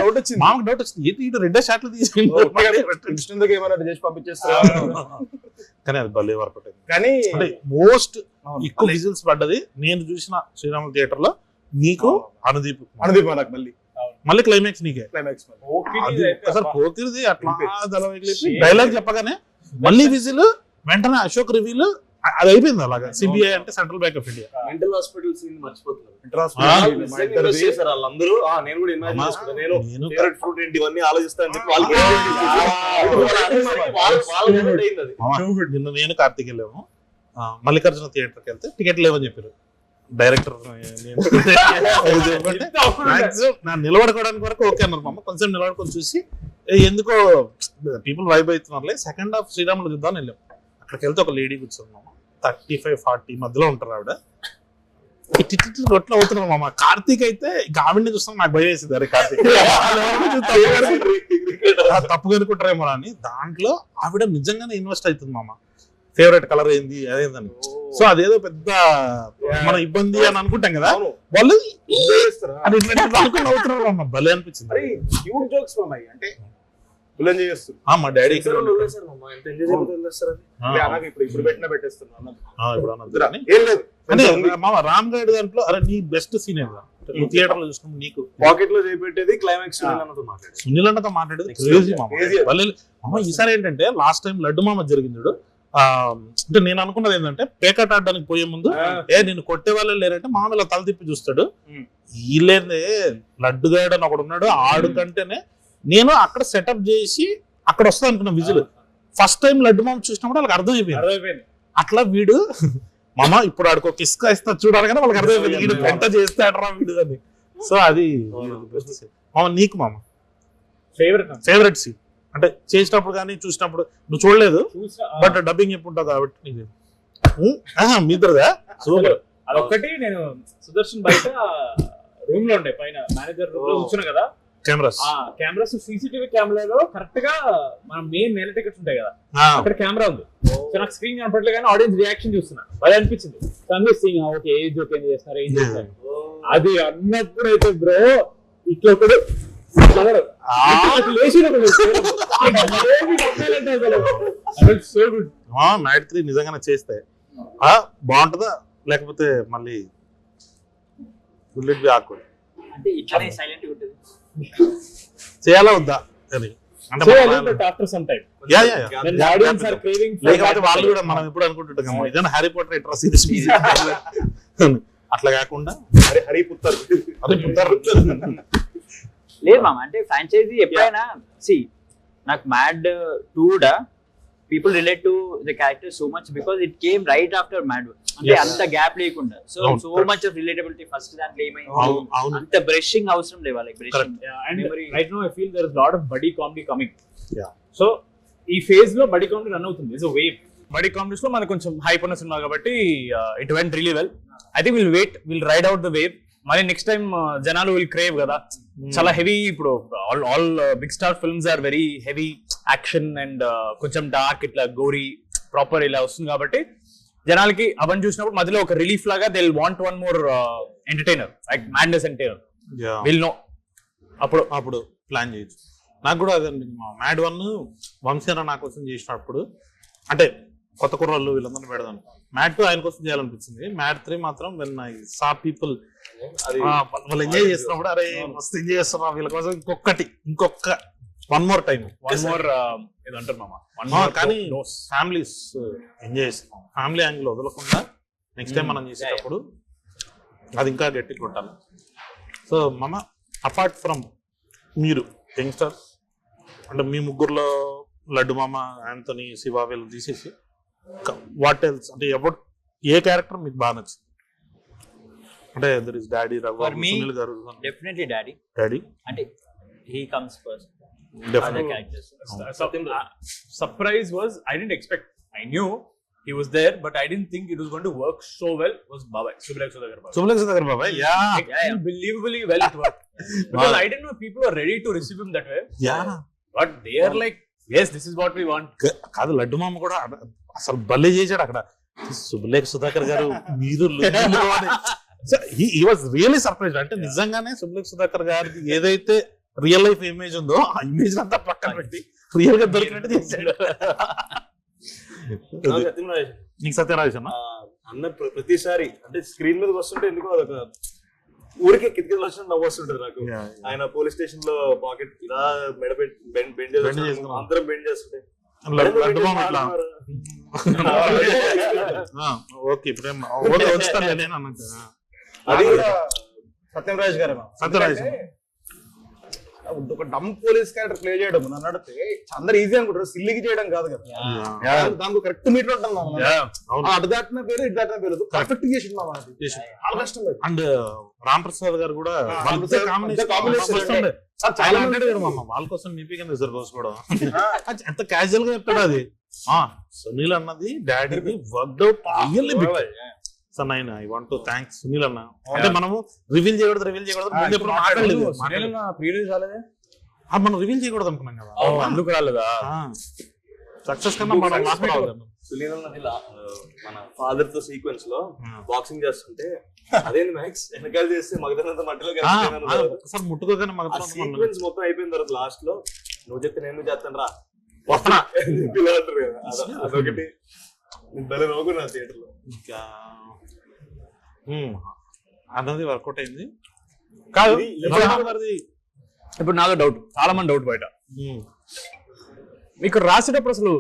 Speaker 5: డౌట్ వచ్చింది,
Speaker 4: మామకు డౌట్ వచ్చింది, ఏంటి 2 షాట్లు తీసి
Speaker 5: ఏమన్నా చేసి పంపించేస్తారు.
Speaker 4: కానీ అది భలే వర్కౌట్ అయింది. కానీ అంటే మోస్ట్ ఎక్కువ విజిల్స్ పడ్డది నేను చూసిన శ్రీరాములు థియేటర్ లో నీకు అనుదీప్
Speaker 5: నాకు
Speaker 4: మళ్ళీ క్లైమాక్స్ నీకే. అసలు పోకిరిది అట్లా డైలాగ్ చెప్పగానే మళ్ళీ విజిల్ వెంటనే అశోక్ రివ్యూలు అది అయిపోయింది. అలాగా సిబిఐ అంటే central bank of India.
Speaker 2: Mental hospital scene మర్చిపోతున్నారు వాళ్ళందరూ. నేను కూడా ఇమాజిన్ చేసుకుంటా, నేను ఫేవరెట్ ఫ్రూట్ ఏంటి ఇవన్నీ ఆలోచిస్తాను చెప్పి
Speaker 4: నిన్న నేను కార్తీక్ వెళ్ళాము మల్లికార్జున థియేటర్కి వెళ్తే టికెట్ లేవని చెప్పారు డైరెక్టర్. నా నిలబడుకోవడానికి వరకు ఓకే అన్నారు మామ. కొంచెం నిలబడుకొని చూసి ఎందుకో పీపుల్ వైబ్ అవుతున్నారులే, సెకండ్ హాఫ్ శ్రీరాములు చూద్దాం వెళ్ళాం. అక్కడికి వెళ్తే ఒక లేడీ కూర్చొని మామ 35-40 మధ్యలో ఉంటారు ఆవిడ. రొట్లు అవుతున్నారు మామ. కార్తీక్ అయితే ఆవిడని చూస్తాం నాకు భయం వేసింది, అరే కార్తీక్ తప్పుగా అనుకుంటారేమో అని. దాంట్లో ఆవిడ నిజంగానే ఇన్వెస్ట్ అవుతుంది మామ. ఫేవరెట్ కలర్ ఏంది అదేందని. సో అదేదో పెద్ద మన ఇబ్బంది అని అనుకుంటాం కదా, వాళ్ళు అవుతున్నారు మామ. భలే అనిపించింది. మా డాడీ రామ్ గైడ్ దాంట్లో అరే నీ బెస్ట్ సీన్ నువ్వు థియేటర్ లో చూసుకున్నావు, నీకు
Speaker 2: పాకెట్ లో చేపెట్టేది క్లైమాక్స్
Speaker 4: సునీల్ అన్నతో మాట్లాడేది క్రేజీ మామ. ఈసారి ఏంటంటే లాస్ట్ టైం లడ్డు మామ జరిగింది. అంటే నేను అనుకున్నది ఏంటంటే పేకాట ఆడడానికి పోయే ముందు నేను కొట్టే వాళ్ళే లేరంటే మామూలు తల తిప్పి చూస్తాడు. వీళ్ళేందే లడ్డుగాడు అని ఒకడు ఉన్నాడు, ఆడు కంటేనే నేను అక్కడ సెటప్ చేసి అక్కడ వస్తా అనుకున్నా విజిల్. ఫస్ట్ టైం లడ్డు మామ చూసినప్పుడు వాళ్ళకి అర్థమైపోయింది. అట్లా వీడు మామ ఇప్పుడు ఆడికి ఒక ఇసుక ఇస్తా చూడాలి కానీ వాళ్ళకి అర్థమైపోయింది వీడు పెంట చేస్తాడరా వీడు అని. సో అది మామ నీకు మామ ఫేవరెట్ సీన్ అంటే చేసినప్పుడు కానీ చూసినప్పుడు నువ్వు చూడలేదు బట్ డబ్బింగ్ ఎప్పుడు ఉంటుంది కాబట్టి నీకు మీ ఇద్దరుదా సూపర్.
Speaker 1: అదొక్కటి నేను సుదర్శన్ బయట రూమ్ లో ఉండే పైన మేనేజర్ రూమ్ లో కూర్చున్నా కదా, కెమెరాస్ సీసీటీవీ కెమెరాలో కరెక్ట్ గా మన మెయిన్ నెల టికెట్స్ ఉంటాయి కదా అక్కడ కెమెరా ఉంది. సో నాకు స్క్రీన్ కనపడలేదు కానీ ఆడియన్స్ రియాక్షన్ చూస్తున్నా, అది అనిపించింది. ఓకే ఏ జోక్ ఏం చేస్తున్నారు ఏం చేస్తారు అది అన్నప్పుడు అయితే బ్రో ఇట్లా ఒకడు సో గుడ్.
Speaker 4: మ్యాడ్ 3 నిజంగానే చేస్తే బాగుంటుందా లేకపోతే మళ్ళీ బుల్లెట్ బి ఆక్వర్డ్
Speaker 3: అంటే ఇట్లానే సైలెంట్ గా ఉంటుంది
Speaker 4: చేయాలా వద్దా అని లేకపోతే వాళ్ళు కూడా మనం ఎప్పుడు అనుకుంటుంటాం ఇదే హ్యారీ పాటర్ ఎట్రా సీరీస్ అట్లా కాకుండా
Speaker 5: హరి పుత్తర్
Speaker 3: లేదు మామ. అంటే ఫ్రాంచైజీ ఎప్పుడైనా నాకు Mad 2 people relate to the character so much because it came right after Mad. అంటే అంత గ్యాప్ లేకుండా so much of relatability first దాంట్లో ఏమైంది అంత బ్రషింగ్ అవసరం లేదు వాళ్ళకి. Brushing
Speaker 1: right now I feel there is lot of buddy comedy coming. So ఈ ఫేజ్ లో బడీ కామెడీ రన్ అవుతుంది. It's a wave. Buddy comedies లో మనకు కొంచెం హైప్ ఉన్న సినిమా కాబట్టి it went really well. I think will ride out the wave. మరి నెక్స్ట్ టైం జనాలు విల్ క్రేవ్ కదా చాలా హెవీ. ఇప్పుడు all big star films are very heavy action and కొంచెం డార్క్ ఇట్లా గోరీ ప్రాపర్ ఇలా వస్తుంది కాబట్టి జనాలకి అవన్నీ చూసినప్పుడు మధ్యలో ఒక రిలీఫ్ లాగా they will want one more entertainer like madness entertainer will know.
Speaker 4: అప్పుడు ప్లాన్ చేయొచ్చు. నాకు కూడా అదండి మ్యాడ్ 1 వంశీరా నా కోసం చేసినప్పుడు అంటే కొత్త కుర్రాళ్ళు వీళ్ళందరినీ పెడదాం. మ్యాడ్ 2 ఆయన కోసం చేయాలనిపించింది. మ్యాడ్ 3 మాత్రం వెన్ ఐ సా పీపుల్ వాళ్ళు ఎంజాయ్ చేస్తున్నప్పుడు అరే మస్తు ఎంజాయ్ చేస్తున్నా వీళ్ళ కోసం ఇంకొక వన్ మోర్ టైం
Speaker 1: ఏదంటారు మామ.
Speaker 4: కానీ ఫ్యామిలీస్ ఎంజాయ్ చేస్తాం. ఫ్యామిలీ యాంగిల్ వదలకుండా నెక్స్ట్ టైం మనం చేసేటప్పుడు అది ఇంకా గట్టి కొట్టాలి. సో మామ అపార్ట్ ఫ్రమ్ మీరు యంగ్స్టర్స్ అంటే మీ ముగ్గురులో లడ్డు మామ యాంథనీ శివ వీళ్ళు తీసేసి వాట్ ఎల్స్ అంటే ఏ క్యారెక్టర్ మీకు బాగా నచ్చింది? అంటే there is daddy Raghu Sunil గారు
Speaker 3: డెఫినెట్లీ డాడీ అంటే he comes first.
Speaker 1: Other characters. Surprise was I didn't expect. I knew he was there, but I didn't think it was going to work so well. Was Babai Subhlekh Sudhakar Babai? Yeah, unbelievably well it worked. Because I didn't know people were ready to receive him that way.
Speaker 4: Yeah,
Speaker 1: but they are like, yes, this is what we want.
Speaker 4: కాదు లడ్డు మామ కూడా అసలు భలే చేశాడు అక్కడ. సుబ్లేఖ్ సుధాకర్ గారు మీరు he was really surprised. అంటే నిజంగానే సుబ్లేఖ్ సుధాకర్ గారికి ఏదైతే రియల్ లైఫ్ ఇమేజ్ ఉందో ఆ ఇమేజ్ అంతా పక్కన పెట్టి రియల్ గా దొరికినట్టు చేశాడు. నీకు సత్యరాజ్
Speaker 2: అన్న ప్రతిసారి అంటే స్క్రీన్ మీద వస్తుంటే ఎందుకో అదొక ఊరికే కిటికీలు వచ్చినట్టు నవ్వు వస్తుంటది నాకు. ఆయన పోలీస్ స్టేషన్ లో పాకెట్ ఇలా మెడ బెండ్ చేసుకుంటాం అందరం బెండ్ చేస్తుంటే
Speaker 5: అది సత్యరాజ్ గారు ఒక డమ్ పోలీస్ క్యారెక్టర్ ప్లే చేయడం నన్ను అడిగితే అందరు ఈజీ అనుకుంటారు. సిల్లికి చేయడం కాదు కదా, దానికి కరెక్ట్ మీటర్ ఉంటాం. అటు దాటిన పేరు ఇటు దాటిన పేరు పర్ఫెక్ట్ చేసింది చాలా కష్టం.
Speaker 4: అండ్ రామ్ ప్రసాద్ గారు కూడా వాళ్ళ కోసం నిపికన్ రిజర్వ్ చేసుకోవడం ఎంత క్యాజువల్ గా చెప్తాడు. అది సునీల్ అన్నది డాడీకి worked out really big. So I want to thanks Sunil అన్న. అంటే మనము రివీల్ చేయకూడదు మనం రివీల్ చేయకూడదు అనుకున్నాం కదా,
Speaker 1: అందుకు రాలేదా
Speaker 4: సక్సెస్ కన్నా మనం
Speaker 2: సునీల్ అన్న మన ఫాదర్ తో సీక్వెన్స్ లో బాక్సింగ్ చేస్తుంటే అదేంటి మ్యాక్స్ వెనకాల చేస్తే మగదనంత మట్టిలో
Speaker 4: ఒకసారి ముట్టుకోగానే
Speaker 2: సీక్వెన్స్ మొత్తం అయిపోయిన తర్వాత లాస్ట్ లో నువ్వు చెప్తే నేను చేస్తాను రా అదొకటి భలే నవ్వుకున్నా థియేటర్ లో.
Speaker 4: అన్నది వర్కౌట్ అయింది కాదు.
Speaker 1: ఇప్పుడు నాదో డౌట్, చాలా మంది డౌట్ బయట మీకు రాసేటప్పుడు అసలు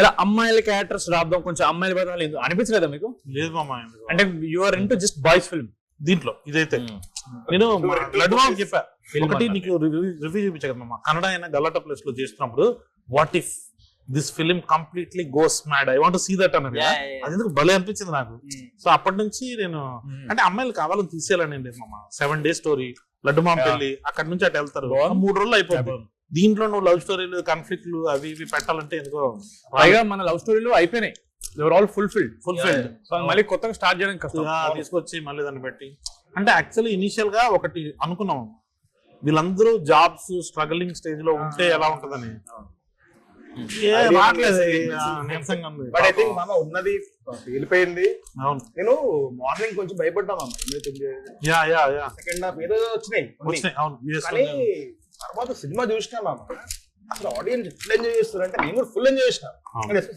Speaker 1: ఎలా అమ్మాయిల క్యారెక్టర్స్ రాద్దాం కొంచెం అమ్మాయిల బయట అనిపించలేదా మీకు?
Speaker 4: లేదు మామ,
Speaker 1: అంటే you are into just boys film
Speaker 4: దీంట్లో. ఇదైతే నేను లడ్డు మామ చెప్పా ఒకటి నీకు రివ్యూ చూపించా కదా మామ, కన్నడ అయినా గలాటా ప్లేస్ లో చేస్తున్నప్పుడు what if this film completely goes mad, I want to see that అన్నది. అది ఎందుకు భలే అనిపించింది నాకు. సో అప్పటి నుంచి నేను అంటే అమ్మాయిలు కావాలని తీసేయాలని మామ. 7 days స్టోరీ లడ్డు మామ పెళ్లి, అక్కడ నుంచి అటు వెళ్తారు 3 రోజులు అయిపోతుంది. దీంట్లో నువ్వు లవ్ స్టోరీలు కాన్ఫ్లిక్ట్లు అవి ఇవి పెట్టాలంటే ఎందుకో
Speaker 1: పైగా మన లవ్ స్టోరీలు అయిపోయినాయి. They were all fulfilled. So మళ్ళీ కొత్తగా స్టార్ట్ చేయడానికి కష్టం.
Speaker 4: తీసుకొచ్చి మళ్ళీ దాన్ని పెట్టి అంటే యాక్చువల్లీ ఇనిషియల్ గా ఒకటి అనుకున్నాం, వీళ్ళందరూ జాబ్స్ స్ట్రగలింగ్ స్టేజ్ లో ఉంటే ఎలా ఉంటదని.
Speaker 5: బట్ ఐ థింక్ మామ ఉన్నది వెళ్ళిపోయింది.
Speaker 4: అవును,
Speaker 5: నేను మార్నింగ్ కొంచెం భయపడ్డా మామ, సెకండ్ హాఫ్ ఏదో వచ్చినాయి కానీ తర్వాత సినిమా చూసినా మామ అసలు ఆడియన్స్ ఎట్లా ఎంజాయ్ చేస్తారు అంటే నేను కూడా ఫుల్ ఎంజాయ్ చేసిన.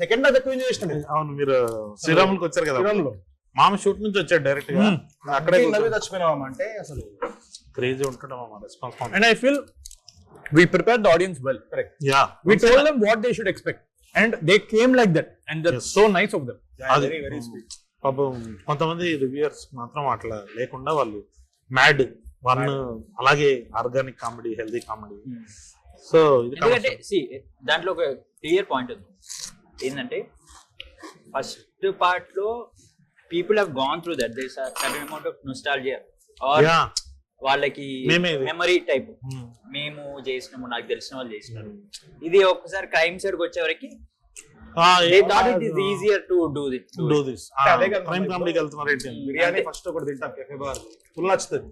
Speaker 5: సెకండ్ హాఫ్ ఎక్కువ ఎంజాయ్ చేసిన.
Speaker 4: అవును, మీరు శ్రీరాములకు వచ్చారు కదా,
Speaker 5: శ్రీరాములో
Speaker 4: మామ షూట్ నుంచి వచ్చాడు డైరెక్ట్ గా,
Speaker 5: అక్కడే నవ్వి చచ్చిపోయినామా అంటే అసలు
Speaker 4: క్రేజీ ఉంటాడు మామ response.
Speaker 1: And I feel we prepared the audience well.
Speaker 5: correct.
Speaker 4: Yeah,
Speaker 1: We told them what they should expect and they came like that, and that's so nice of them.
Speaker 5: very very sweet.
Speaker 4: పాపం కొంతమంది reviewers మాత్రం అట్లా లేకుండా వాళ్ళు Mad one అలాగే organic comedy, healthy comedy. So
Speaker 3: ఎందుకంటే దాంట్లో ఒక క్లియర్ పాయింట్ ఉంది ఏంటంటే ఫస్ట్ పార్ట్ లో people have gone through that, there are certain amount of nostalgia or వాళ్ళకి మెమరీ టైప్, మేము చేసినాము, నాకు తెలిసిన వాళ్ళు చేసినారు. ఇది ఒక్కసారి క్రైమ్ సైడ్ వచ్చే వరకు easier to do this.
Speaker 4: Crime కామెడీకి వెళ్తున్నారు ఏంటి,
Speaker 5: బిర్యానీ ఫస్ట్ ఒకటి తింటాం కెఫే బార్ ఫుల్ నచ్చుతుంది,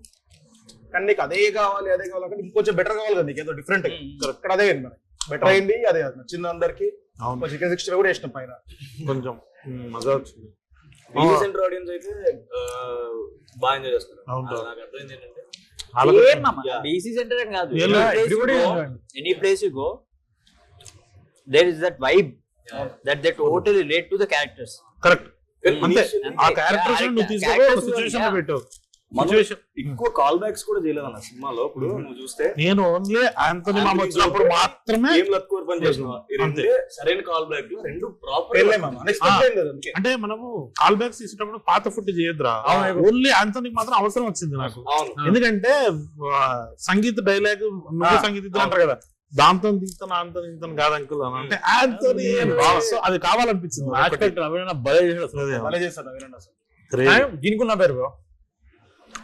Speaker 5: కానీ నీకు అదే కావాలి అంటే ఇంకొంచెం బెటర్ కావాలి కదా, నీకు ఏదో డిఫరెంట్. ఇక్కడ అదే బెటర్ అయింది, అదే నచ్చింది అందరికి. చికెన్ 60 కూడా వేసినాం పైన,
Speaker 4: కొంచెం మజా వచ్చింది.
Speaker 2: సెంటర్ ఆడియన్స్ అయితే బాగా ఎంజాయ్ చేస్తారు. నాకు అర్థమైంది ఏంటంటే
Speaker 3: డీసీ సెంటర్ అని కాదు, any place you go there is that vibe that they totally relate to the characters.
Speaker 4: Correct, అంతే. ఆ క్యారెక్టర్స్ నువ్వు తీసుకో, సిచువేషన్ లో పెట్టు.
Speaker 2: ఎక్కువ కాల్ బ్యాక్స్ కూడా చేయలేదు అన్న సినిమాలో. ఇప్పుడు నువ్వు చూస్తే
Speaker 4: నేను ఓన్లీ ఆంటోనీ మామ వచ్చినప్పుడు మాత్రమే
Speaker 2: పని చేసిన సరైన కాల్ బ్యాక్ లో రెండు ప్రాపర్.
Speaker 4: అంటే మనము కాల్ బ్యాక్స్ తీసేటప్పుడు పాత ఫుడ్ చేయొద్దురా, ఓన్లీ ఆంటోనీ మాత్రం అవసరం వచ్చింది నాకు. ఎందుకంటే సంగీత డైలాగ్ సంగీత అంటారు కదా, దాంతో దిగుతాను ఆంటోనీ దిగుతాను కాదు అంకుల్ అంటే ఆంటోనీ అది కావాలనిపించింది.
Speaker 1: దీనికి ఉన్న పేరు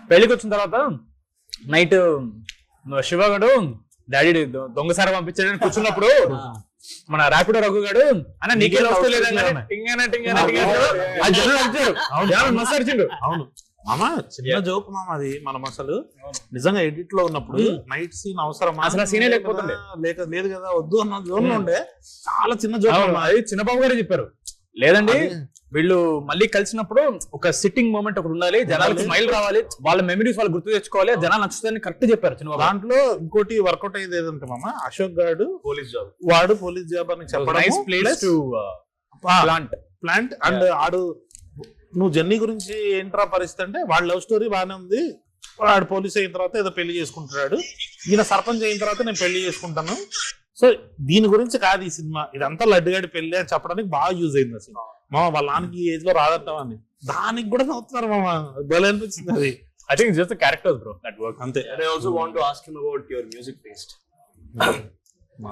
Speaker 1: పెళ్లికి వచ్చిన తర్వాత నైట్ శివగాడు డాడీ దొంగసారి పంపించాడని కూర్చున్నప్పుడు మన ర్యాపిడో రఘు గాడు అన్న నీకే వస్తలేదండి.
Speaker 4: అవును మామ, చిన్న జోక్ మామ అది. మనం అసలు నిజంగా ఎడిట్ లో ఉన్నప్పుడు నైట్ సీన్ అవసరం
Speaker 1: అసలు సీనే లేకపోతుండే,
Speaker 4: లేదు కదా వద్దు అన్న జోన్ లో ఉండే. చాలా చిన్న జోక్
Speaker 1: అది చిన్నబాబు గారే చెప్పారు, లేదండి వీళ్ళు మళ్ళీ కలిసినప్పుడు ఒక సిట్టింగ్ మూమెంట్ ఒకటి ఉండాలి, జనాలకు స్మైల్ రావాలి, వాళ్ళ మెమరీస్ వాళ్ళు గుర్తు తెచ్చుకోవాలి, జనాలు నచ్చుతాయని కరెక్ట్ చెప్పారు చిన్న.
Speaker 4: దాంట్లో ఇంకోటి వర్కౌట్ అయ్యేది ఏదంటే మామ, అశోక్ గారు
Speaker 2: పోలీస్ జాబ్,
Speaker 4: వాడు పోలీస్ జాబ్ అని ప్లాంట్ అండ్ ఆడు నువ్వు జర్నీ గురించి ఏంట్రా పరిస్థితి అంటే వాళ్ళ లవ్ స్టోరీ బాగానే ఉంది, వాడు పోలీస్ అయిన తర్వాత ఏదో పెళ్లి చేసుకుంటున్నాడు, ఈయన సర్పంచ్ అయిన తర్వాత నేను పెళ్లి చేసుకుంటాను. సో దీని గురించి కాదు ఈ సినిమా, ఇదంతా లడ్డుగాడి పెళ్లి అని చెప్పడానికి బాగా యూజ్ అయింది అసలు. మామ వాళ్ళ నాన్నకి ఈ ఏజ్ లో రాదంటాం అని దానికి కూడా నవ్వుతున్నారు మామ, భలే అనిపించింది అది.
Speaker 1: I think it's just the characters, bro, that work.
Speaker 4: అంతే.
Speaker 2: And I also want to ask him about your music taste.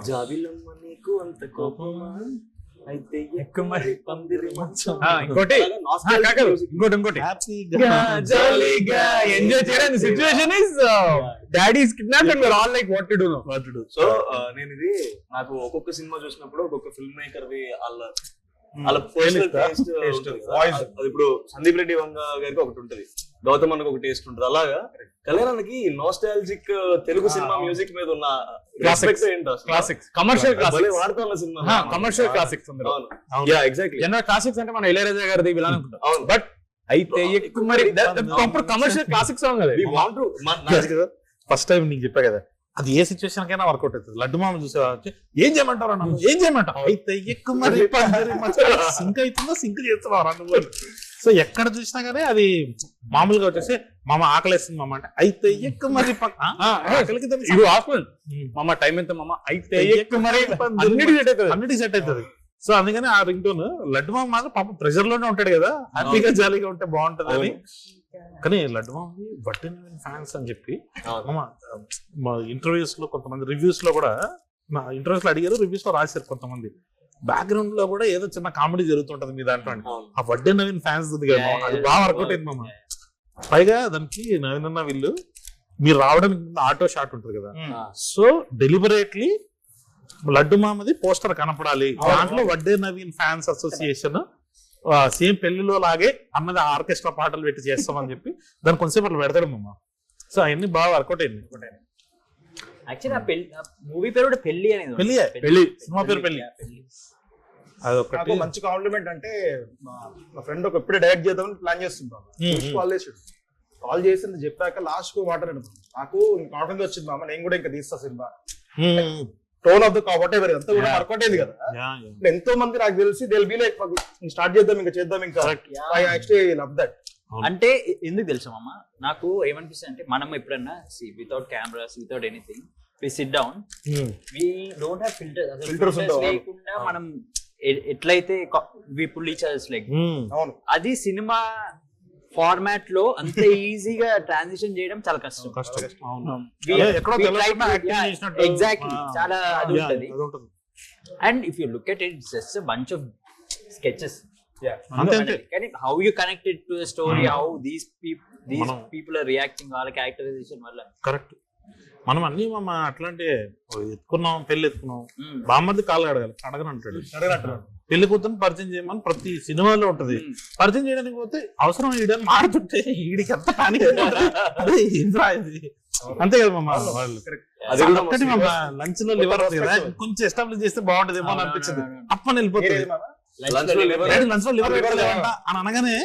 Speaker 2: జాబిలమ్మ నీకు అంత కోపమా అయితే ఎక్కుమరి పందిరి మంచం.
Speaker 1: ఇంకోటి జాలీగా ఎంజాయ్ చేయడానికి situation is daddy is kidnapped and we are all like what to do.
Speaker 2: So నేను ఇది నాకు ఒక్కొక్క సినిమా చూసినప్పుడు ఒక్కొక్క ఫిల్మ్ మేకర్ వి వాళ్ళ పర్సనల్ టేస్ట్ వాయిస్. అది ఇప్పుడు సందీప్ రెడ్డి వంగ గారికి ఒకటి ఉంటది, గౌతమ్ అన్నకు ఒక టేస్ట్ ఉంటది. అలాగా కళ్యాణానికి నోస్టాలజిక్ తెలుగు సినిమా మ్యూజిక్ మీద ఉన్న రెస్పెక్ట్ ఏంటో,
Speaker 1: క్లాసిక్స్ కమర్షియల్ క్లాసిక్స్
Speaker 2: వాడుతున్న సినిమా
Speaker 1: కమర్షియల్ క్లాసిక్స్ అందరూ.
Speaker 2: Yeah exactly.
Speaker 1: జనరల్ క్లాసిక్స్ అంటే మన ఇళయరాజా గారిది ఇలా అనుకుంటాం, బట్ అయితే ఎక్కువ మరి ప్రాపర్ కమర్షియల్ క్లాసిక్ సాంగ్ అది.
Speaker 2: We want to
Speaker 4: first time నీకు చెప్పా కదా, అది ఏ సిచ్యువేషన్ కైనా వర్కౌట్ అవుతుంది. లడ్డు మామ చూసేవా, ఏం చేయమంటారు అన్న, ఏం చేయమంటావు అయితే ఎక్కువ మరి సింక్ అవుతుందో సింక్ చేస్తున్నావు అన్న. సో ఎక్కడ చూసినా కానీ అది మామూలుగా వచ్చేసి మామ ఆకలేస్తుంది మామ అంటే అయితే ఎక్కువ మరి ఆకలికి
Speaker 1: మామ టైం ఎంత మామ అయితే ఎక్కువ మరి
Speaker 4: అన్నిటికీ సెట్ అవుతుంది. సో అందుకని ఆ రింగ్ టోన్ లడ్డు మామ మాత్రం పాప ప్రెషర్ లోనే ఉంటాడు కదా, హ్యాపీగా జాలీగా ఉంటే బాగుంటది అని. కానీ లడ్డు మామకి బట్టన్ ఫ్యాన్స్ అని చెప్పి మా ఇంటర్వ్యూస్ లో కొంతమంది రివ్యూస్ లో కూడా నా ఇంటర్వ్యూస్ లో అడిగారు, రివ్యూస్ లో రాశారు కొంతమంది. బ్యాక్గ్రౌండ్ లో కూడా ఏదో చిన్న కామెడీ జరుగుతుంటది మీ దాంట్లో. ఆ వడ్డే నవీన్ ఫ్యాన్స్ ఉంది కదా, అది బాగా వర్కౌట్ అయింది మామ. పైగా దానికి నవీన్ అన్న వీళ్ళు మీరు రావడానికి ముందు ఆటో షాట్ ఉంటుంది కదా, సో డెలిబరేట్లీ లడ్డు మామది పోస్టర్ కనపడాలి, దాంట్లో Vadde Naveen fans association same పెళ్లిలో లాగే అన్నది ఆర్కెస్ట్రా పాటలు పెట్టి చేస్తామని చెప్పి దాన్ని కొంచెంసేపు అట్లా పెడతాడు మామ. సో అవన్నీ బాగా వర్కౌట్ అయింది.
Speaker 3: యాక్చువల్లీ ఆ పెళ్లి మూవీ పేరు కూడా పెళ్లి అనేది
Speaker 4: పెళ్లి సినిమా పేరు పెళ్లి. అదొకటి
Speaker 5: నాకు మంచి కాంప్లిమెంట్ అంటే మా ఫ్రెండ్ ఒక ఎప్పుడే డైరెక్ట్ చేద్దామని ప్లాన్ చేస్తుంటాను. కాల్ చేసి చెప్పాక లాస్ట్ కు మాట్లాడాను. నాకు కాన్ఫిడెన్స్ వచ్చింది మామ, నేను కూడా ఇంకా తీస్తా cinema. Tone of the what ever అంతా కూడా వర్కౌట్ అయింది కదా. ఎంతో మంది నాకు తెలిసి they will be like start చేద్దాం ఇంకా ఐ యాక్చువల్లీ లవ్ దట్.
Speaker 3: అంటే ఎందుకు తెలుసా మామ, నాకు ఏమనిపిస్తుంది అంటే మనం ఎప్పుడన్నా without cameras without anything we sit down, we don't have filters లేకుండా మనం ఎట్లయితే we pull each others like, అది సినిమా ఫార్మాట్ లో అంత ఈజీగా ట్రాన్సిషన్ చేయడం చాలా కష్టం. ఎగ్జాక్ట్లీ, చాలా అది ఉంటుంది. And if you look at it just bunch of sketches. కానీ how you connected to the story, how these people are reacting, వాళ్ళ క్యారెక్టరైజేషన్ వల్ల
Speaker 4: కరెక్ట్. మనం అన్ని అట్లాంటి ఎత్తుకున్నాం, పెళ్లి ఎత్తుకున్నాం, బామ్మది కాళ్ళు అడగని అంటాడు. పెళ్లి కూతురు పరిచయం చేయమని ప్రతి సినిమాలో ఉంటది. పరిచయం చేయడానికి పోతే అవసరం ఈడని మారుతుంటే ఈడికి ఎంత పానిక్ అంతే కదా మమ్మ. వాళ్ళు ఒక్కటి మమ్మ లంచ్ లో లివర్ కదా కొంచెం ఎస్టాబ్లిష్ చేస్తే బాగుంటదేమో అని అనిపించింది. అప్పని వెళ్ళిపోతుంది. లంచ్ లో లివర్ పెట్టలేదంట అని అనగానే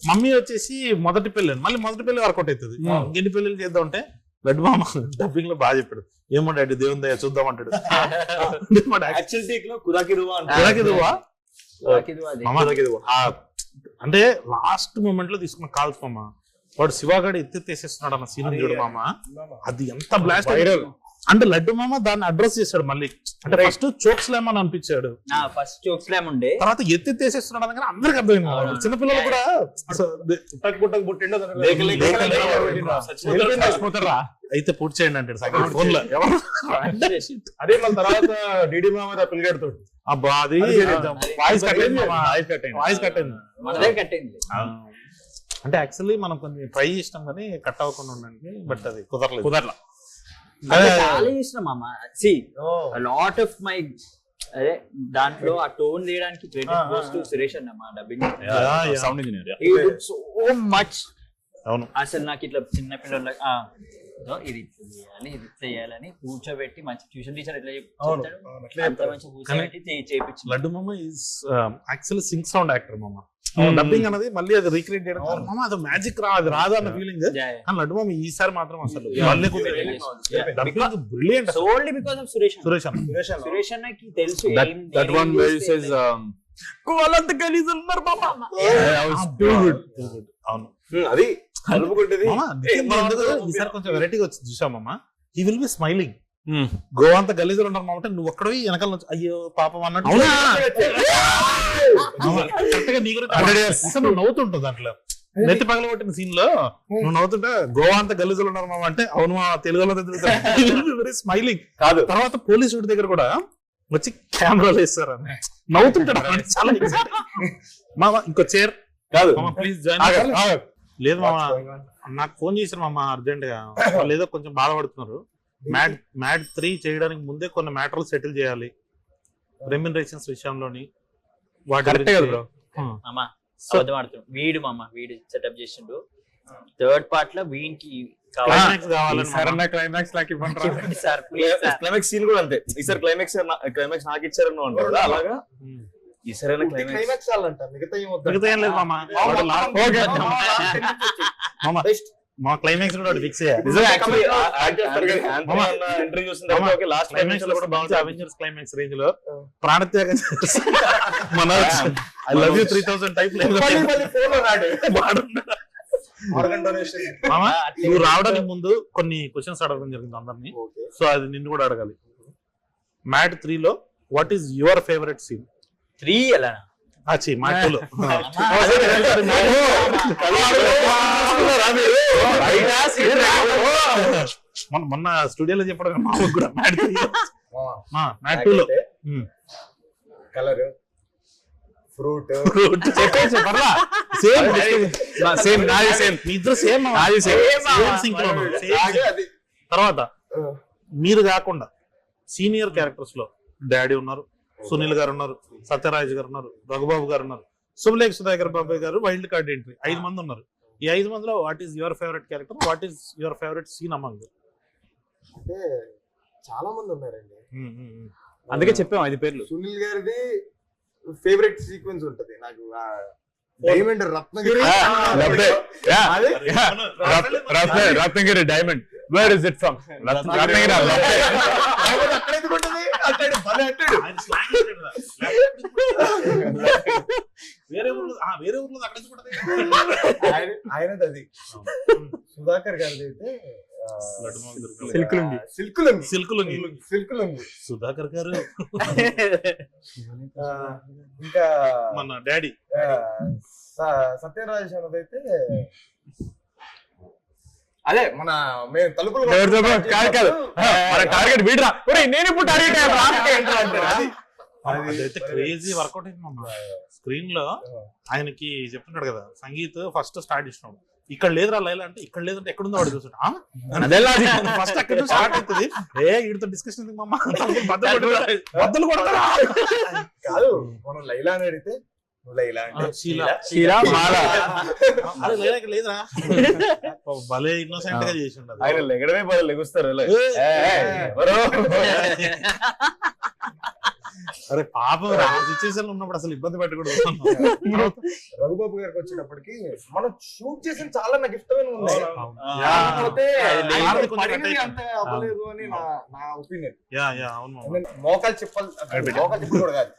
Speaker 4: మమ్మీ వచ్చేసి మొదటి పెళ్లి, మళ్ళీ మొదటి పెళ్లి వర్కౌట్ అవుతుంది. ఇంకెన్ని పెళ్లి చేద్దాం అంటే లడ్డు మామ డబ్బింగ్ లో బాగా చెప్పాడు. ఏమో డాడీ దేవుని దయ చూద్దాం అంటాడు. అంటే లాస్ట్ మూమెంట్ లో తీసుకున్న కాల్స్ మామ, వాడు శివగాడు ఎత్తేసేస్తున్నాడు అన్న సీన్ చూడు మామ, అది ఎంత బ్లాస్ట్. అంటే లడ్డు మామ దాన్ని అడ్రస్ చేశాడు మళ్ళీ. అంటే ఫస్ట్ చోక్ స్లామ్ అని అనిపించాడు,
Speaker 3: ఫస్ట్ చోక్ స్లామ్ ఉండే,
Speaker 4: తర్వాత ఎత్తేసేస్తున్నాడు అనగానే అందరికి అర్థమైంది. చిన్నపిల్లలు కూడా అయితే పూర్తి చేయండి అంటాడు ఫోన్ లో.
Speaker 5: అదే మన తర్వాత డిడి మామ పిల్లగాడుతో
Speaker 4: అబ్బా అది వాయిస్ కట్ అయింది. అంటే యాక్చువల్లీ మనం కొంచెం ట్రై చేసినాం కానీ కట్ అవ్వకుండా ఉండడానికి, బట్ అది కుదరలా.
Speaker 3: చాలా ఇష్టం మామ. సి లాట్ ఆఫ్ మై అదే దాంట్లో ఆ టోన్ తీయడానికి క్రెడిట్ గోస్ టు సురేష్ అన్న, మా dubbing
Speaker 1: sound engineer.
Speaker 3: He did so much.
Speaker 4: అవును,
Speaker 3: అసలు నాకు ఇట్లా చిన్న పిల్లలకి ఇది చేయాలి ఇది చేయాలని కూర్చోబెట్టి మంచి ట్యూషన్ టీచర్ ఎట్లా చెప్తాడు అంత మంచి కూర్చోబెట్టి చేయించు.
Speaker 4: లడ్డు మామ is actually Singh sound actor మామ. డబ్బింగ్ అనేది మళ్ళీ అది రీక్రియేట్ చేయడం మామ, అది మ్యాజిక్ రాదు అన్న ఫీలింగ్. కానీ లడ్డు మామ ఈసారి మాత్రం అసలు brilliant.
Speaker 3: Only because of Suresh అన్నకి తెలుసు
Speaker 1: that one where he says కోలంత గలీజ్ ఉన్నారు మామ.
Speaker 4: అవును,
Speaker 2: అది అనుకుంటది.
Speaker 4: ఈసారి కొంచెం వెరైటీగా వచ్చింది చూసామమ్మ. He will be smiling. గోవంత గలీజులు ఉన్నారు మామంటే నువ్వు ఒక్కడవి వెనకాల నుంచి అయ్యో పాపం అన్నట్టు నువ్వు నవ్వుతుంటావు. దాంట్లో నెత్తి పగల కొట్టిన సీన్ లో నువ్వు నవ్వుతుంటే గోవా అంత గలీజులు ఉన్నారు మామ అంటే అవును మా తెలుగులో వెరీ స్మైలింగ్ కాదు. తర్వాత పోలీసు దగ్గర కూడా వచ్చి కెమెరాలు వేస్తారు అని నవ్వుతుంటాడు. చాలా మామ ఇంకో చైర్ కాదు ప్లీజ్ జాయిన్. లేదు మామ, నాకు ఫోన్ చేశారు మామ అర్జెంట్ గా, వాళ్ళు ఏదో కొంచెం బాధపడుతున్నారు. మ్యాడ్ 3 చేయడానికి ముందే కొన్ని మ్యాటర్లు సెటిల్ చేయాలి రెమ్యునరేషన్స్ విషయంలోని.
Speaker 3: వీడు సెటప్ చేసిండు థర్డ్ పార్ట్ లో వీనికి
Speaker 2: క్లైమాక్స్ సీన్ కూడా అంతే. ఈసారి క్లైమాక్స్ నాకు ఇచ్చారని అంటారు అలాగా. ఈసారైనా క్లైమాక్స్
Speaker 4: మిగతా ఏం లేదు మామ. మా క్లైమాక్స్ కూడా ఫిక్స్ అవెంజర్స్ క్లైమాక్స్ రేంజ్ లో ప్రాణత్యాగం మన ఐ లవ్ యూ 3000 టైప్ నువ్వు రావడానికి ముందు కొన్ని క్వశ్చన్స్ అడగడం జరిగింది అందరినీ. సో అది నిన్ను కూడా అడగాలి. మ్యాడ్ 3 లో what is your favourite scene?
Speaker 3: 3 ఎలా
Speaker 4: మాటలు మొన్న స్టూడియోలో చెప్పడం మాకు కూడా మ్యాడ్ 2 లో
Speaker 5: కలర్ ఫ్రూట్
Speaker 4: తర్వాత మీరు కాకుండా సీనియర్ క్యారెక్టర్స్ లో డాడీ ఉన్నారు, సునీల్ గారు ఉన్నారు, సత్యరాజ్ గారు ఉన్నారు, రఘుబాబు గారు ఉన్నారు. శుభలేఖ సుధాకర్ బాబాయ్ గారు వైల్డ్ కార్డ్ ఎంట్రీ 5 మంది ఉన్నారు. ఈ 5 మందిలో what is your favourite character, what is your favourite scene among?
Speaker 5: అంటే చాలా మంది ఉన్నారండి,
Speaker 1: అందుకే చెప్పాము 5 పేర్లు.
Speaker 5: సునీల్ గారిది ఫేవరెట్ సీక్వెన్స్ ఉంటది నాకు, diamond Ratnagiri
Speaker 1: Ratnagiri diamond, where is it from? Ratnagiri
Speaker 4: వేరే ఊర్లో అక్కడ
Speaker 5: ఆయనది అది. సుధాకర్ గారిది అయితే
Speaker 4: సిల్కులుంగి. సుధాకర్ గారు
Speaker 5: ఇంకా
Speaker 4: మన డాడీ
Speaker 5: సత్యరాజ్ అన్నదైతే అదే మన మేము తలుపులు
Speaker 1: టార్గెట్ వీడరా, నేను ఇప్పుడు టార్గెట్
Speaker 4: అదైతే క్రేజీ వర్కౌట్ అయింది మమ్మ. స్క్రీన్ లో ఆయనకి చెప్తున్నాడు కదా, సంగీత్ ఫస్ట్ స్టార్ట్ ఇష్టం, ఇక్కడ లేదురా లైలా అంటే ఇక్కడ లేదంటే ఎక్కడుందో వాడు చూసాడు. ఫస్ట్ అక్కడ స్టార్ట్ అవుతుంది, వీడితో డిస్కషన్ మమ్మ బద్దలు కొడతారా
Speaker 5: కాదు, మనం లైలా అని అడిగితే లైలా అంటే
Speaker 4: లేదురా, భలే ఇన్నోసెంట్ గా చేసి ఉండదు.
Speaker 2: ఆయన లెగడమే బదులు లెగుస్తారు.
Speaker 4: అరే పాపం సిచ్యువేషన్ ఉన్నప్పుడు అసలు ఇబ్బంది పెట్టకూడదు.
Speaker 5: రఘుబాబు గారికి వచ్చేటప్పటికి మనం షూట్ చేసిన చాలా నాకు ఇష్టమైన ఉన్నాయి, అంత అవ్వలేదు అని నా ఒపీనియన్. మోకాలు చెప్పలు కూడా కాదు,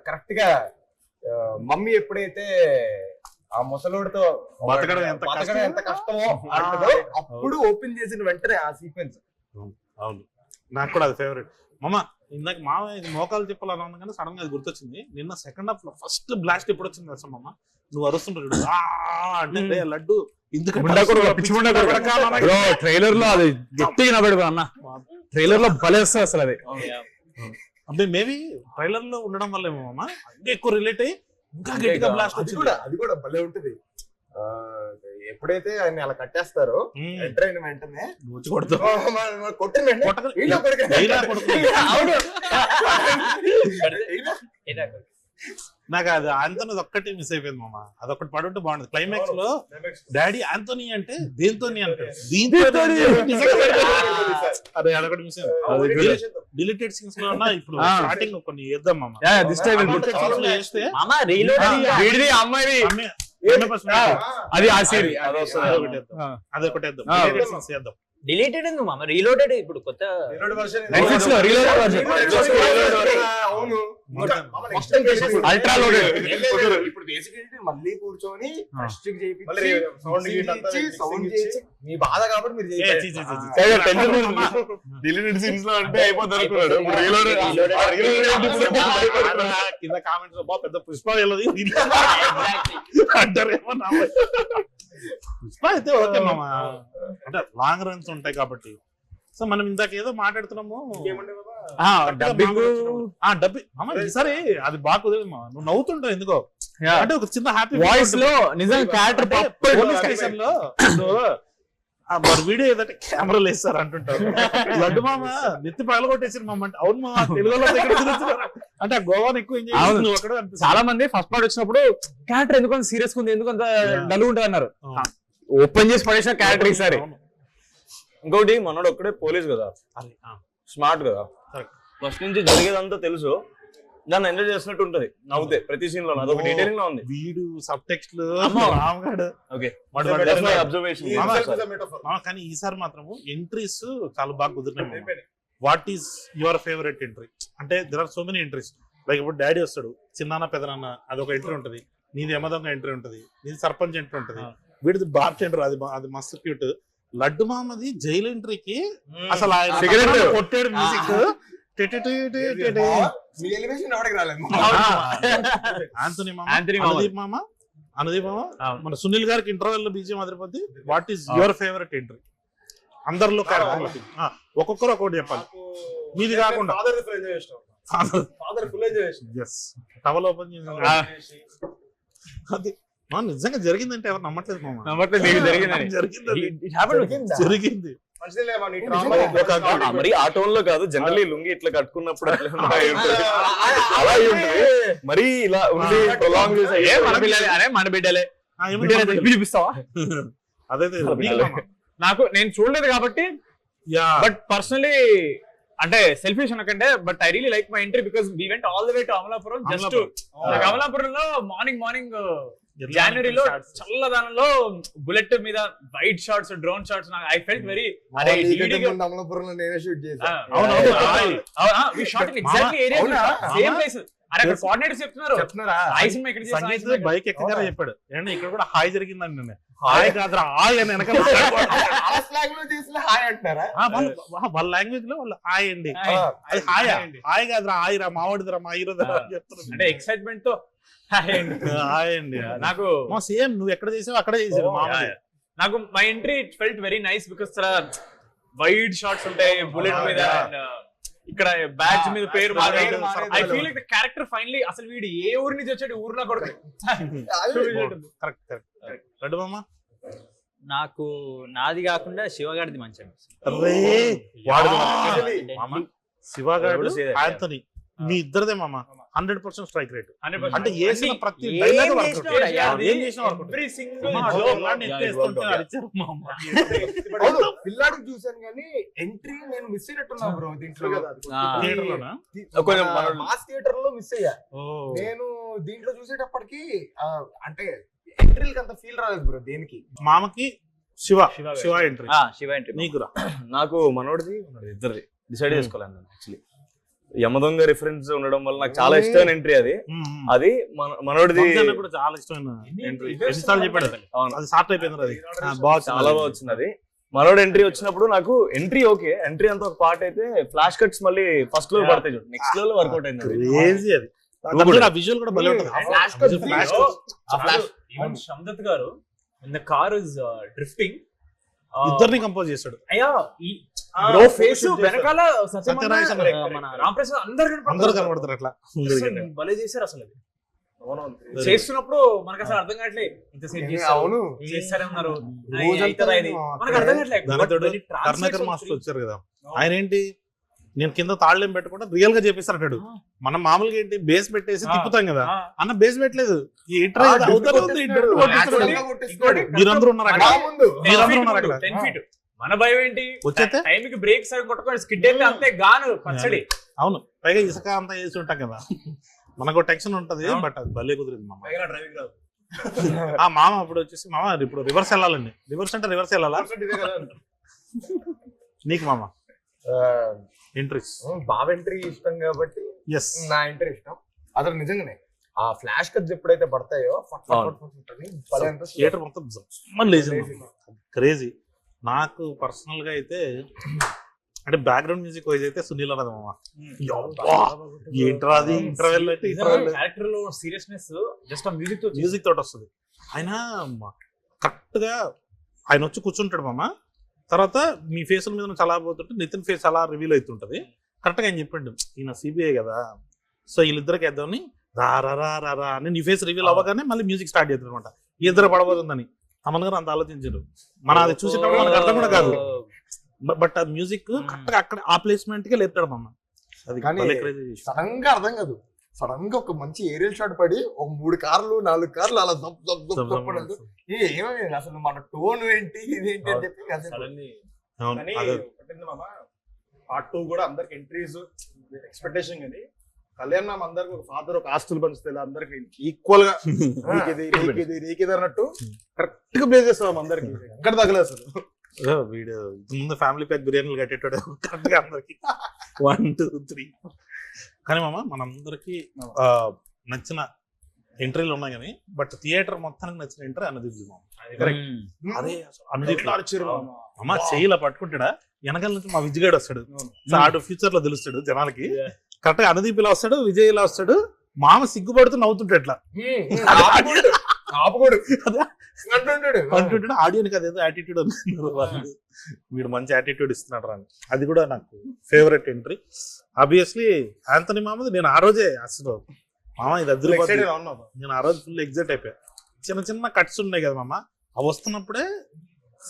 Speaker 5: కరెక్ట్ గా మమ్మీ ఎప్పుడైతే ఆ ముసలోడితో
Speaker 4: బతకడం
Speaker 5: ఎంత కష్టమో అంటదో అప్పుడు ఓపెన్ చేసిన వెంటనే ఆ సీక్వెన్స్.
Speaker 4: అవును, నాకు కూడా అది ఫేవరెట్. మమ్మ ఇందాక మా మోకాలు చెప్పాలని ఉంది కానీ సడన్ గా అది గుర్తొచ్చింది. నిన్న సెకండ్ హాఫ్ లో ఫస్ట్ బ్లాస్ట్ ఎప్పుడు వచ్చింది తెలుసా మమ్మ? నువ్వు అరుస్తుంటాడు అంటే లడ్డు
Speaker 1: ట్రైలర్ లో అది గట్టిగా నవ్వాడు అన్న, ట్రైలర్ లో భలేస్తుంది అసలు అది.
Speaker 4: అంటే మేబీ ట్రైలర్ లో ఉండడం వల్ల ఏమో అమ్మా ఇంకా ఎక్కువ రిలేట్ అయ్యి ఇంకా గట్టిగా బ్లాస్ట్ వచ్చింది.
Speaker 5: అది కూడా భలే ఉంటది. ఎప్పుడైతే ఆయన అలా కట్టేస్తారో ఎంటర్ అయిన వెంటనే
Speaker 4: నాకు అది ఆంటోనీ ఒక్కటి మిస్ అయిపోయింది మామ, అదొకటి పడుంటే బాగుండదు. క్లైమాక్స్ లో డాడీ ఆంటోనీ అంటే దేంతో అంటే దీంతో అదే అదొకటి మిస్ అయింది. డిలీటెడ్ సీన్స్ లో ఉన్న ఇప్పుడు స్టార్టింగ్ కొన్ని వేద్దాం మామ, వేస్తే
Speaker 1: అది ఆ సీన్
Speaker 4: అదొకటి వేద్దాం.
Speaker 3: డిలీటెడ్ ఎందుకు మామ, రీలోడెడ్ ఇప్పుడు కొత్త
Speaker 1: అల్ట్రా లోడెడ్.
Speaker 5: ఇప్పుడు బేసికల్లీ మళ్ళీ కూర్చొని సౌండ్ చేసి మీ బాధ కాబట్టి మీరు
Speaker 2: డిలీటెడ్ సీన్స్ లో అంటే అయిపోతారు.
Speaker 4: కింద కామెంట్స్ లో పెద్ద పుష్ప వెళ్ళదు అంటారేమో. పుష్ప అయితే ఓకే మామ, అంటే లాంగ్ రన్స్ ఉంటాయి కాబట్టి. సో మనం ఇందాక ఏదో మాట్లాడుతున్నాము డబ్బింగ్ ఈసారి అది బాగా కుదిరింది మా, నువ్వు నవ్వుతుంటావు ఎందుకో, అంటే ఒక చిన్న హ్యాపీ
Speaker 1: వాయిస్ లో నిజంగా క్యారెక్టర్
Speaker 4: స్టేషన్ లో మరి వీడియో ఏదంటే కెమెరాలు వేస్తారు అంటుంటారు. లడ్డు మామ నెత్తి పగలగొట్టేసారు మామ అంటే అవును మామ తెలుగులో అంటే గోవాని ఎక్కువ ఎంజాయ్.
Speaker 1: చాలా మంది ఫస్ట్ పార్ట్ వచ్చినప్పుడు క్యారెక్టర్ ఎందుకంత సీరియస్ ఉంది, ఎందుకంత డల్ ఉంటుంది అన్నారు. ఓపెన్ చేసి పడేసిన క్యారెక్టర్ ఈసారి.
Speaker 2: ఇంకోటి మనోడు ఒక్కడే పోలీస్ కదా, స్మార్ట్ కదా, ఫస్ట్ నుంచి జరిగేదంతా తెలుసు, దాన్ని ఎంజాయ్ చేసినట్టు ఉంటది నవ్వుతే ప్రతి సీన్ లో. అదొక డీటెయిలింగ్ లో ఉంది.
Speaker 4: వీడు సబ్ టెక్స్ట్
Speaker 2: అబ్జర్వేషన్.
Speaker 4: కానీ ఈసారి మాత్రము ఎంట్రీస్ చాలా బాగా కుదిరినాయి. What is your favourite entry అంటే there are so many entries. Like ఇప్పుడు డాడీ వస్తాడు, చిన్నాన్న పెదనాన్న అదొక ఎంట్రీ ఉంటది, నీది యమదొంగ ఎంట్రీ ఉంటది, నీది సర్పంచ్ ఎంట్రీ ఉంటది, వీడిది బార్చ్ ఎంట్రీ అది మస్తు క్యూట్. లడ్డు మామది జైలు ఎంట్రీకి అసలు ఆయన కొట్టాడు మ్యూజిక్ ఆంటోనీ మామ, అనుదీప్ మామ మన సునీల్ గారికి ఇంటర్వెల్ లో బీజం అదిరిపోద్ది. What is your favourite entry అందరిలో క్యారెక్టర్? ఒక్కొక్కరు ఒక్కొక్కటి చెప్పాలి, మీది కాకుండా. టవల్ ఓపెన్ చేసి అది నిజంగా జరిగిందంటే ఎవరు నమ్మట్లేదు మామ.
Speaker 1: జరిగింది.
Speaker 4: జరిగింది
Speaker 2: మరి ఆ టోన్ లో కాదు, జనరల్లీ లుంగి ఇట్లా కట్టుకున్నప్పుడు అట్లా అలా ఉంటుంది. మరి ఇలా ఉండి ప్రొలాంగ్ చేసే
Speaker 1: మన బిడ్డలే పిలిపిస్తావా?
Speaker 4: అదే
Speaker 1: నాకు నేను చూడలేదు కాబట్టి, బట్ పర్సనలీ అంటే సెల్ఫిష్ అనకంటే, but I really like my entry because we went all the way to Amalapuram. Just అమలాపురంలో మార్నింగ్ జనవరిలో చల్లదనంలో బుల్లెట్ మీద white shots, drone shots, I felt very
Speaker 5: అమలాపురంలో నేనే షూట్ చేశాను.
Speaker 1: We shot in exactly area, same place. అరే అక్కడ coordinators చెప్తున్నారా హాయ్ సినిమా ఇక్కడ చేసాం,
Speaker 4: బైక్ ఎక్కగానే చెప్పాడు ఏంటంటే ఇక్కడ కూడా హాయ్ జరిగిందండి. నేను హాయ్ కాదురా హాయ్ అని వెనకాల వాళ్ళ లాంగ్వేజ్ లో వాళ్ళు హాయ్ అండి, అది హాయ్ హాయ్ కాదురా హాయ్ రా మావాడిదిరా మా హీరోదిరా చెప్తున్నారు.
Speaker 1: అంటే ఎక్సైట్మెంట్ తో
Speaker 4: హాయ్ అండి.
Speaker 1: నాకు
Speaker 4: సేమ్ నువ్వు ఎక్కడ చేసావు అక్కడే చేసావు.
Speaker 1: నాకు my entry it felt very nice because చాలా వైడ్ షాట్స్ ఉంటాయి బుల్లెట్ మీద, ఇక్కడ బ్యాచ్ మీద పేరు. I feel like the character finally అసలు వీడు ఏ ఊరి నుంచి వచ్చాడు, ఊర్లో కొడుకు.
Speaker 3: నాకు నాది కాకుండా శివగాడిది మంచి
Speaker 4: శివగాడు ఆంథనీ మీ ఇద్దరిదే మామ 100% స్ట్రైక్ రేట్. అంటే వేసిన ప్రతి డైలాగ్
Speaker 5: పిల్లాడికి చూసాను కానీ ఎంట్రీ నేను మిస్ అయినట్టున్నా బ్రో దీంట్లో. మాస్ థియేటర్ లో మిస్ అయ్యా నేను. దీంట్లో చూసేటప్పటికి అంటే ఎంట్రీలకి అంత ఫీల్ రాలేదు బ్రో దేనికి.
Speaker 4: మామకి శివ ఎంట్రీ,
Speaker 3: శివ ఎంట్రీ
Speaker 4: నీకురా.
Speaker 2: నాకు మనోడిది ఇద్దరిది డిసైడ్ చేసుకోలేను యాక్చువల్లీ. యమదొంగ రిఫరెన్స్ ఉండడం వల్ల నాకు చాలా ఇష్టమైన ఎంట్రీ అది. అది మనోడిది
Speaker 4: కూడా చాలా ఇష్టమైన ఎంట్రీ. చెప్పాడు అది సార్ట్ అయిపోయింది, అది
Speaker 2: చాలా బాగా వచ్చింది. అది మనోడు ఎంట్రీ వచ్చినప్పుడు నాకు ఎంట్రీ ఓకే, ఎంట్రీ అంతా ఒక పార్ట్ అయితే ఫ్లాష్ కట్స్ మళ్ళీ ఫస్ట్ లో పడతాయి, నెక్స్ట్ లో వర్కౌట్ అయింది.
Speaker 4: అది విజువల్ కూడా భలే ఉంటుంది.
Speaker 1: శందత్ గారు in the car is drifting
Speaker 4: ఇద్దరిని కంపోజ్ చేశాడు.
Speaker 1: అయ్యా ఫేస్ వెనకాల మన రాంప్రసాద్ అందరు
Speaker 4: కనబడతారు అట్లా
Speaker 1: భలే చేశారు. అసలు చేస్తున్నప్పుడు మనకు అసలు అర్థం కావట్లేదు, ఇంతసేపు చేస్తారన్నారు మనకు అర్థం కావట్లేదు.
Speaker 4: కర్ణాకర్ మాస్టర్ వచ్చారు కదా, ఆయన ఏంటి నేను కింద తాళ్ళేం పెట్టకుండా రియల్ గా చేపిస్తాడు. మనం మామూలుగా ఏంటి బేస్ పెట్టేసి తిప్పుతాం కదా, అన్న బేస్ పెట్టలేదు. మీరందరూ ఉన్నారు అక్కడ.
Speaker 1: మన భయం ఏంటి, వచ్చేస్తే టైంకి బ్రేక్ సరిగ్గా కొట్టుకొని స్కిడ్ అయితే అంతే గాను పచ్చడి.
Speaker 4: అవును, పైగా ఇసుక అంతా వేసి ఉంటాం కదా, మనకు టెన్షన్ ఉంటది. బట్ అది భలే కుదిరింది మామ.
Speaker 1: డ్రైవింగ్ రాదు.
Speaker 4: ఆ మామ అప్పుడు వచ్చేసి మామ ఇప్పుడు రివర్స్ వెళ్ళాలండి. రివర్స్ అంటే రివర్స్ వెళ్ళాలా నీకు మామ? ఎంట్రీస్
Speaker 5: బావ ఎంట్రీ ఇష్టం కాబట్టి నా ఎంట్రీ ఇష్టం. అసలు నిజంగానే ఆ ఫ్లాష్ కట్స్ ఎప్పుడైతే పడతాయో
Speaker 4: థియేటర్ మొత్తం క్రేజీ. నాకు పర్సనల్ గా అయితే అంటే బ్యాక్గ్రౌండ్ మ్యూజిక్ వైజ్ అయితే సునీల్ అన్నది మామ. ఏంట్రా అది ఇంటర్వెల్ అయితే
Speaker 1: క్యారెక్టర్ లో సీరియస్నెస్ జస్ట్
Speaker 4: మ్యూజిక్ తోటి వస్తుంది. ఆయన కరెక్ట్ గా ఆయన వచ్చి కూర్చుంటాడు మామ. తర్వాత మీ ఫేస్ మీద నుంచి అలా పోతుంటే నితిన్ ఫేస్ అలా రివీల్ అవుతుంటది. కరెక్ట్ గా ఆయన చెప్పండి ఈయన సిబిఐ కదా, సో వీళ్ళిద్దరికి వేద్దామని రా రా రా రా రా అని నీ ఫేస్ రివీల్ అవ్వగానే మళ్ళీ మ్యూజిక్ స్టార్ట్ చేస్తుంది అనమాట. ఇద్దరు పడబోతుందని అమన్ గారు అంత ఆలోచించారు. మన అది చూసేటప్పుడు మనకు అర్థం కూడా కాదు, బట్ ఆ మ్యూజిక్ కరెక్ట్ గా అక్కడ ఆ ప్లేస్మెంట్ కి లేపుతాడు మమ్మ. అది
Speaker 5: సడన్ గా అర్థం కాదు, సడన్ గా ఒక మంచి ఏరియల్ షాట్ పడి ఒక 3 కార్లు 4 కార్లు అలా ఏమైంది అసలు మన టోన్ ఏంటి ఇదేంటి అని చెప్పి
Speaker 6: పార్ట్ 2 కూడా అందరికి ఎంట్రీస్ ఎక్స్పెక్టేషన్ కానీ కళ్యాణ్ మ్యామ్ అందరికి ఒక ఫాదర్ ఒక ఆస్తులు పంచుతాయి అందరికి ఈక్వల్ గా నీకిది అన్నట్టు కరెక్ట్ గా ప్లే చేస్తాం అందరికి ఎక్కడ తగలేదు అసలు.
Speaker 4: వీడియో ముందు ఫ్యామిలీ ప్యాక్ బిర్యానీలు కట్టేటాడు కరెక్ట్ గా అందరికి 1 2 3. కానీ మామ మనందరికి నచ్చిన ఎంట్రీలు ఉన్నాయి కానీ బట్ థియేటర్ మొత్తానికి నచ్చిన ఎంట్రీ అనుదీప్ మామ. అదే అనుదీప్ అమ్మ చెయ్యిలా పట్టుకుంటాడా వెనకాల నుంచి మా విజయగాడు వస్తాడు. సో ఆడు ఫ్యూచర్ లో తెలుస్తాడు జనాలకి. కరెక్ట్ గా అనుదీప్ ఇలా వస్తాడు, విజయ్ ఇలా వస్తాడు. మామ సిగ్గుపడుతూ నవ్వుతుంటాడు ఎట్లా అంటుంటాడు. ఆడియోనికి అదేదో యాటిట్యూడ్ అనుకున్నారు, వీడు మంచి యాటిట్యూడ్ ఇస్తున్నాడు అని. అది కూడా నాకు ఫేవరెట్ ఎంట్రీ. ఆబ్వియస్లీ ఆంథనీ మామది. నేను ఆ రోజే అసలు మామ ఇది అద్దరిపోతుంది, నేను ఆ రోజు ఫుల్ ఎగ్జైట్ అయిపోయా. చిన్న చిన్న కట్స్ ఉన్నాయి కదా మామ, అవి వస్తున్నప్పుడే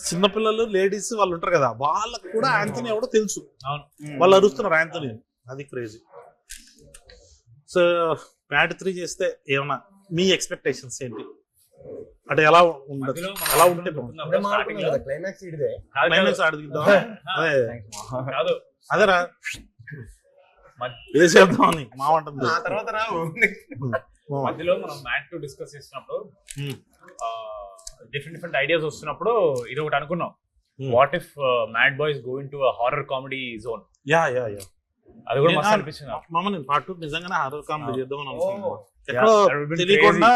Speaker 4: చిన్నపిల్లలు లేడీస్ వాళ్ళు ఉంటారు కదా, వాళ్ళకు కూడా యాంథనీ ఎవడో తెలుసు.
Speaker 1: అవును.
Speaker 4: వాళ్ళు అరుస్తున్నారు యాంథనీ, అది క్రేజీ. సో మ్యాడ్ 3 చేస్తే ఏమన్నా మీ ఎక్స్పెక్టేషన్స్ ఏంటి? అంటే ఎలా ఉండదు, ఎలా ఉంటే
Speaker 6: క్లైమాక్స్ ఇదే
Speaker 4: క్లైమాక్స్ ఆడుకుందాం. అదే
Speaker 1: కాదు
Speaker 4: అదేరా వేసేద్దామని మా ఉంటుంది.
Speaker 6: ఆ తర్వాత రావు.
Speaker 1: మధ్యలో మనం మ్యాట్ టు డిస్కస్ చేసినప్పుడు డిఫరెంట్ ఐడియాస్ వస్తున్నప్పుడు ఇది ఒకటి అనుకున్నాం, what if mad boys going to horror comedy zone.
Speaker 4: Yeah
Speaker 1: అది కూడా మస్తు అనిపించింది.
Speaker 4: మామ పార్ట్ 2 నిజంగానే హారర్ కామెడీ చేద్దామని అనుకున్నాను. ఎక్కడో తెలియకుండా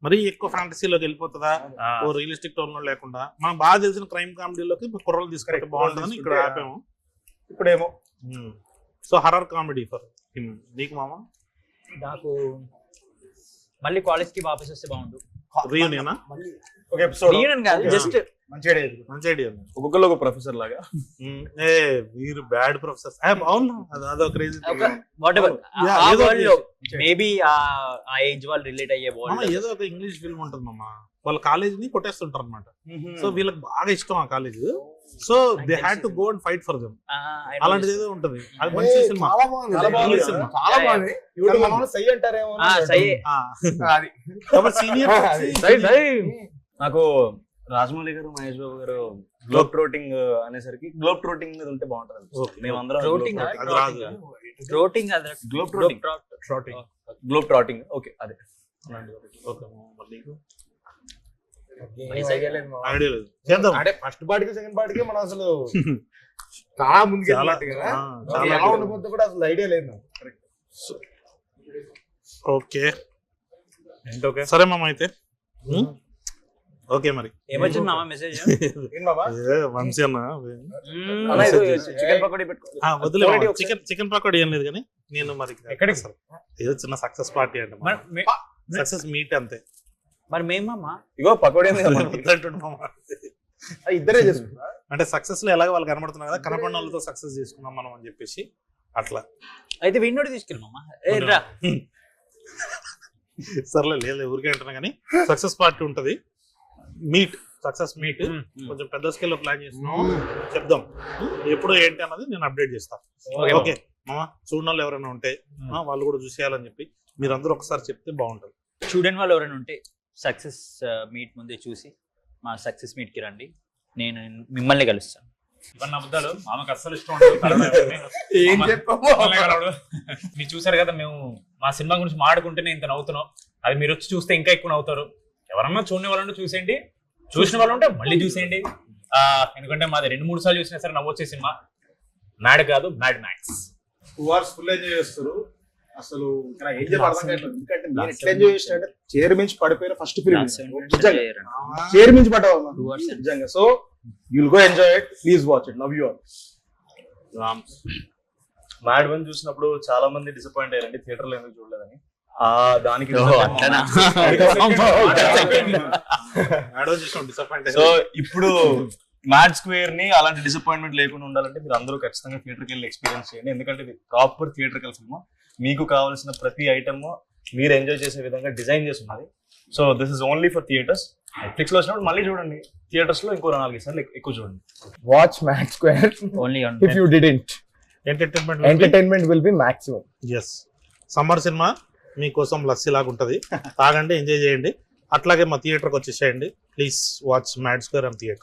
Speaker 4: మరీ ఎక్కువ ఫ్యాంటసీలోకి వెళ్ళిపోతుందా, ఓ రియలిస్టిక్ టోన్ లో లేకుండా మనం బాగా తెలిసిన క్రైమ్ కామెడీలోకి కుర్రలు తీసుకుంటే బాగుంటుందని ఇక్కడ ఆపాము.
Speaker 6: ఇప్పుడేమో
Speaker 4: so horror comedy for him. నీకు మామ?
Speaker 3: నాకు మళ్ళీ కాలేజ్ కి వాపస్ వస్తే బాగుండు.
Speaker 4: రీయూనియనా?
Speaker 6: ఒక ఎపిసోడ్
Speaker 3: రీయూనియన్ కాదు, జస్ట్
Speaker 6: మంచి ఐడియా.
Speaker 4: మంచి ఐడియా.
Speaker 2: ఒక్కొక్కరు ఒక ప్రొఫెసర్ లాగా.
Speaker 4: మీరు బ్యాడ్ ప్రొఫెసర్స్. అవును, అదో క్రేజీ.
Speaker 3: వాట్ ఎవర్
Speaker 4: Yeah,
Speaker 3: ఆ
Speaker 4: ఏదో
Speaker 3: వరల్డ్ లో మేబీ ఆ ఏజ్ వాళ్ళు రిలేట్ అయ్యే వరల్డ్.
Speaker 4: ఏదో ఒక ఇంగ్లీష్ ఫిల్మ్ ఉంటుంది మామ, వాళ్ళ కాలేజ్ ని కొట్టేస్తుంటారు అనమాట. సో వీళ్ళకి బాగా ఇష్టం ఆ college, so they had to go and fight for them. అలాంటిది ఏదో ఉంటది. అది మంచి సినిమా,
Speaker 6: చాలా బాగుంది.
Speaker 4: చాలా బాగుంది సినిమా.
Speaker 6: చాలా బాగుంది. ఇప్పుడు మనం సై అంటారేమో. అది
Speaker 4: సీనియర్
Speaker 2: నాకు రాజమౌళి గారు, మహేష్ బాబు గారు గ్లోబ్ ట్రోటింగ్ అనేసరికి గ్లోబ్ ట్రోటింగ్ మీద ఉంటే బాగుంటుంది.
Speaker 4: Okay.
Speaker 2: మేమందరం
Speaker 3: Floating
Speaker 2: globe
Speaker 4: అది రాదు.
Speaker 3: ట్రోటింగ్ అది
Speaker 2: గ్లోబ్ ట్రోటింగ్ గ్లోబ్ ట్రాటింగ్ ఓకే అదే.
Speaker 4: ఓకే మామ, మరి నీకు
Speaker 6: ఐడియా లేదు మామ.
Speaker 4: ఐడియా లేదు. చేద్దాం.
Speaker 6: అంటే ఫస్ట్ పార్టీకి సెకండ్ పార్టీకి మనం అసలు చాలా ముందుకు
Speaker 4: చాలా
Speaker 6: కదా,
Speaker 4: చాలా
Speaker 6: ఎలా ఉండబోతుందో కూడా అసలు ఐడియా లేదు నాకు.
Speaker 4: ఓకే
Speaker 1: ఓకే
Speaker 4: సరే మామ అయితే. ఓకే మరి
Speaker 3: ఏమొచ్చింది మామ మెసేజ్?
Speaker 6: ఏం బాబా?
Speaker 4: వంశీ అన్న
Speaker 2: అలా ఏదో చికెన్ పకోడీ పెట్టుకో.
Speaker 4: వదిలే చికెన్ పకోడీ ఏం లేదు కానీ నేను మరి
Speaker 1: ఎక్కడికి
Speaker 4: సార్ ఏదో చిన్న సక్సెస్ పార్టీ అంటే సక్సెస్ మీట్ అంతే.
Speaker 3: మరి మేమమ్మా
Speaker 2: ఇగో పకోడీ
Speaker 4: వద్దంటుండు మామ.
Speaker 6: ఇద్దరే చేసుకుంటా.
Speaker 4: అంటే సక్సెస్ లో ఎలాగో వాళ్ళు కనబడుతున్నారు కదా, కనపడిన వాళ్ళతో సక్సెస్ చేసుకున్నాం మనం అని చెప్పేసి అట్లా.
Speaker 3: అయితే విన్నోడి తీసుకెళ్ళమమ్మా. రా
Speaker 4: సర్లే లేదు ఊరికే అంటున్నా కానీ సక్సెస్ పార్టీ ఉంటది, మీట్ సక్సెస్ మీట్ కొంచెం పెద్ద స్కేల్ లో ప్లాన్ చేస్తున్నాం, చెప్దాం ఎప్పుడు ఏంటి అన్నది నేను అప్డేట్ చేస్తాను. ఓకే మామ, చూడని వాళ్ళు ఎవరైనా ఉంటే వాళ్ళు కూడా చూసేయాలని చెప్పి మీరందరూ ఒకసారి చెప్తే బాగుంటది.
Speaker 3: చూడని వాళ్ళు ఎవరైనా ఉంటే సక్సెస్ మీట్ ముందే చూసి మా సక్సెస్ మీట్ కి రండి, నేను మిమ్మల్ని కలుస్తాను.
Speaker 1: ఇవన్నీ అబద్ధాలు, మామకు అస్సలు ఇష్టం ఉండదు.
Speaker 6: ఏం చెప్పావు?
Speaker 1: మీరు చూసారు కదా, మేము మా సినిమా గురించి మాడుకుంటేనే ఇంత నవ్వుతున్నాం, అది మీరు వచ్చి చూస్తే ఇంకా ఎక్కువ నవ్వుతారు. ఎవరన్నా చూడని వాళ్ళంటే చూసేయండి, చూసిన వాళ్ళు ఉంటే మళ్ళీ చూసేయండి. ఎందుకంటే మాది 2-3 సార్లు చూసినా సరే నవ్వొచ్చే సినిమా. మ్యాడ్ కాదు, mad max.
Speaker 6: 2 hours full enjoy చేస్తారు. అసలు ఇక్కడ ఏం చెప్పాలి అర్థం కావట్లేదు. ఎందుకంటే నేను ఎట్లా ఎంజాయ్ చేసినట్టే చైర్ మించి పడిపోయిన ఫస్ట్ ఫిల్మ్. చైర్ మించి పడ్డావు నిజంగా. So you'll go enjoy it, please watch it, love you all.
Speaker 2: Mad 1 చూసినప్పుడు చాలా మంది డిసప్పాయింట్ అయ్యారండి, థియేటర్ లో ఎందుకు చూడలేదని. దానికి సో ఇప్పుడు మ్యాడ్ స్క్వేర్ ని అలాంటి డిసప్పాయింట్మెంట్ లేకుండా ఉండాలంటే మీరు అందరూ ఖచ్చితంగా థియేటర్కి వెళ్ళి ఎక్స్పీరియన్స్ చేయండి. ఎందుకంటే ఇది ప్రాపర్ థియేటర్కి సినిమా, మీకు కావాల్సిన ప్రతి ఐటమ్ మీరు ఎంజాయ్ చేసే విధంగా డిజైన్ చేసి ఉన్నది. So this is only for theatres. Netflix లో వచ్చినప్పుడు మళ్ళీ చూడండి, థియేటర్స్ లో ఇంకో 4 సార్లు ఎక్కువ చూడండి.
Speaker 6: Watch Mad Square
Speaker 3: only
Speaker 6: if you didn't. Entertainment will be maximum.
Speaker 4: Yes, summer సినిమా మీకోసం లస్సీ లాగా ఉంటది, తాగండి, ఎంజాయ్ చేయండి. అట్లాగే మా థియేటర్కి వచ్చేసేయండి. Please watch Mad square and theatre.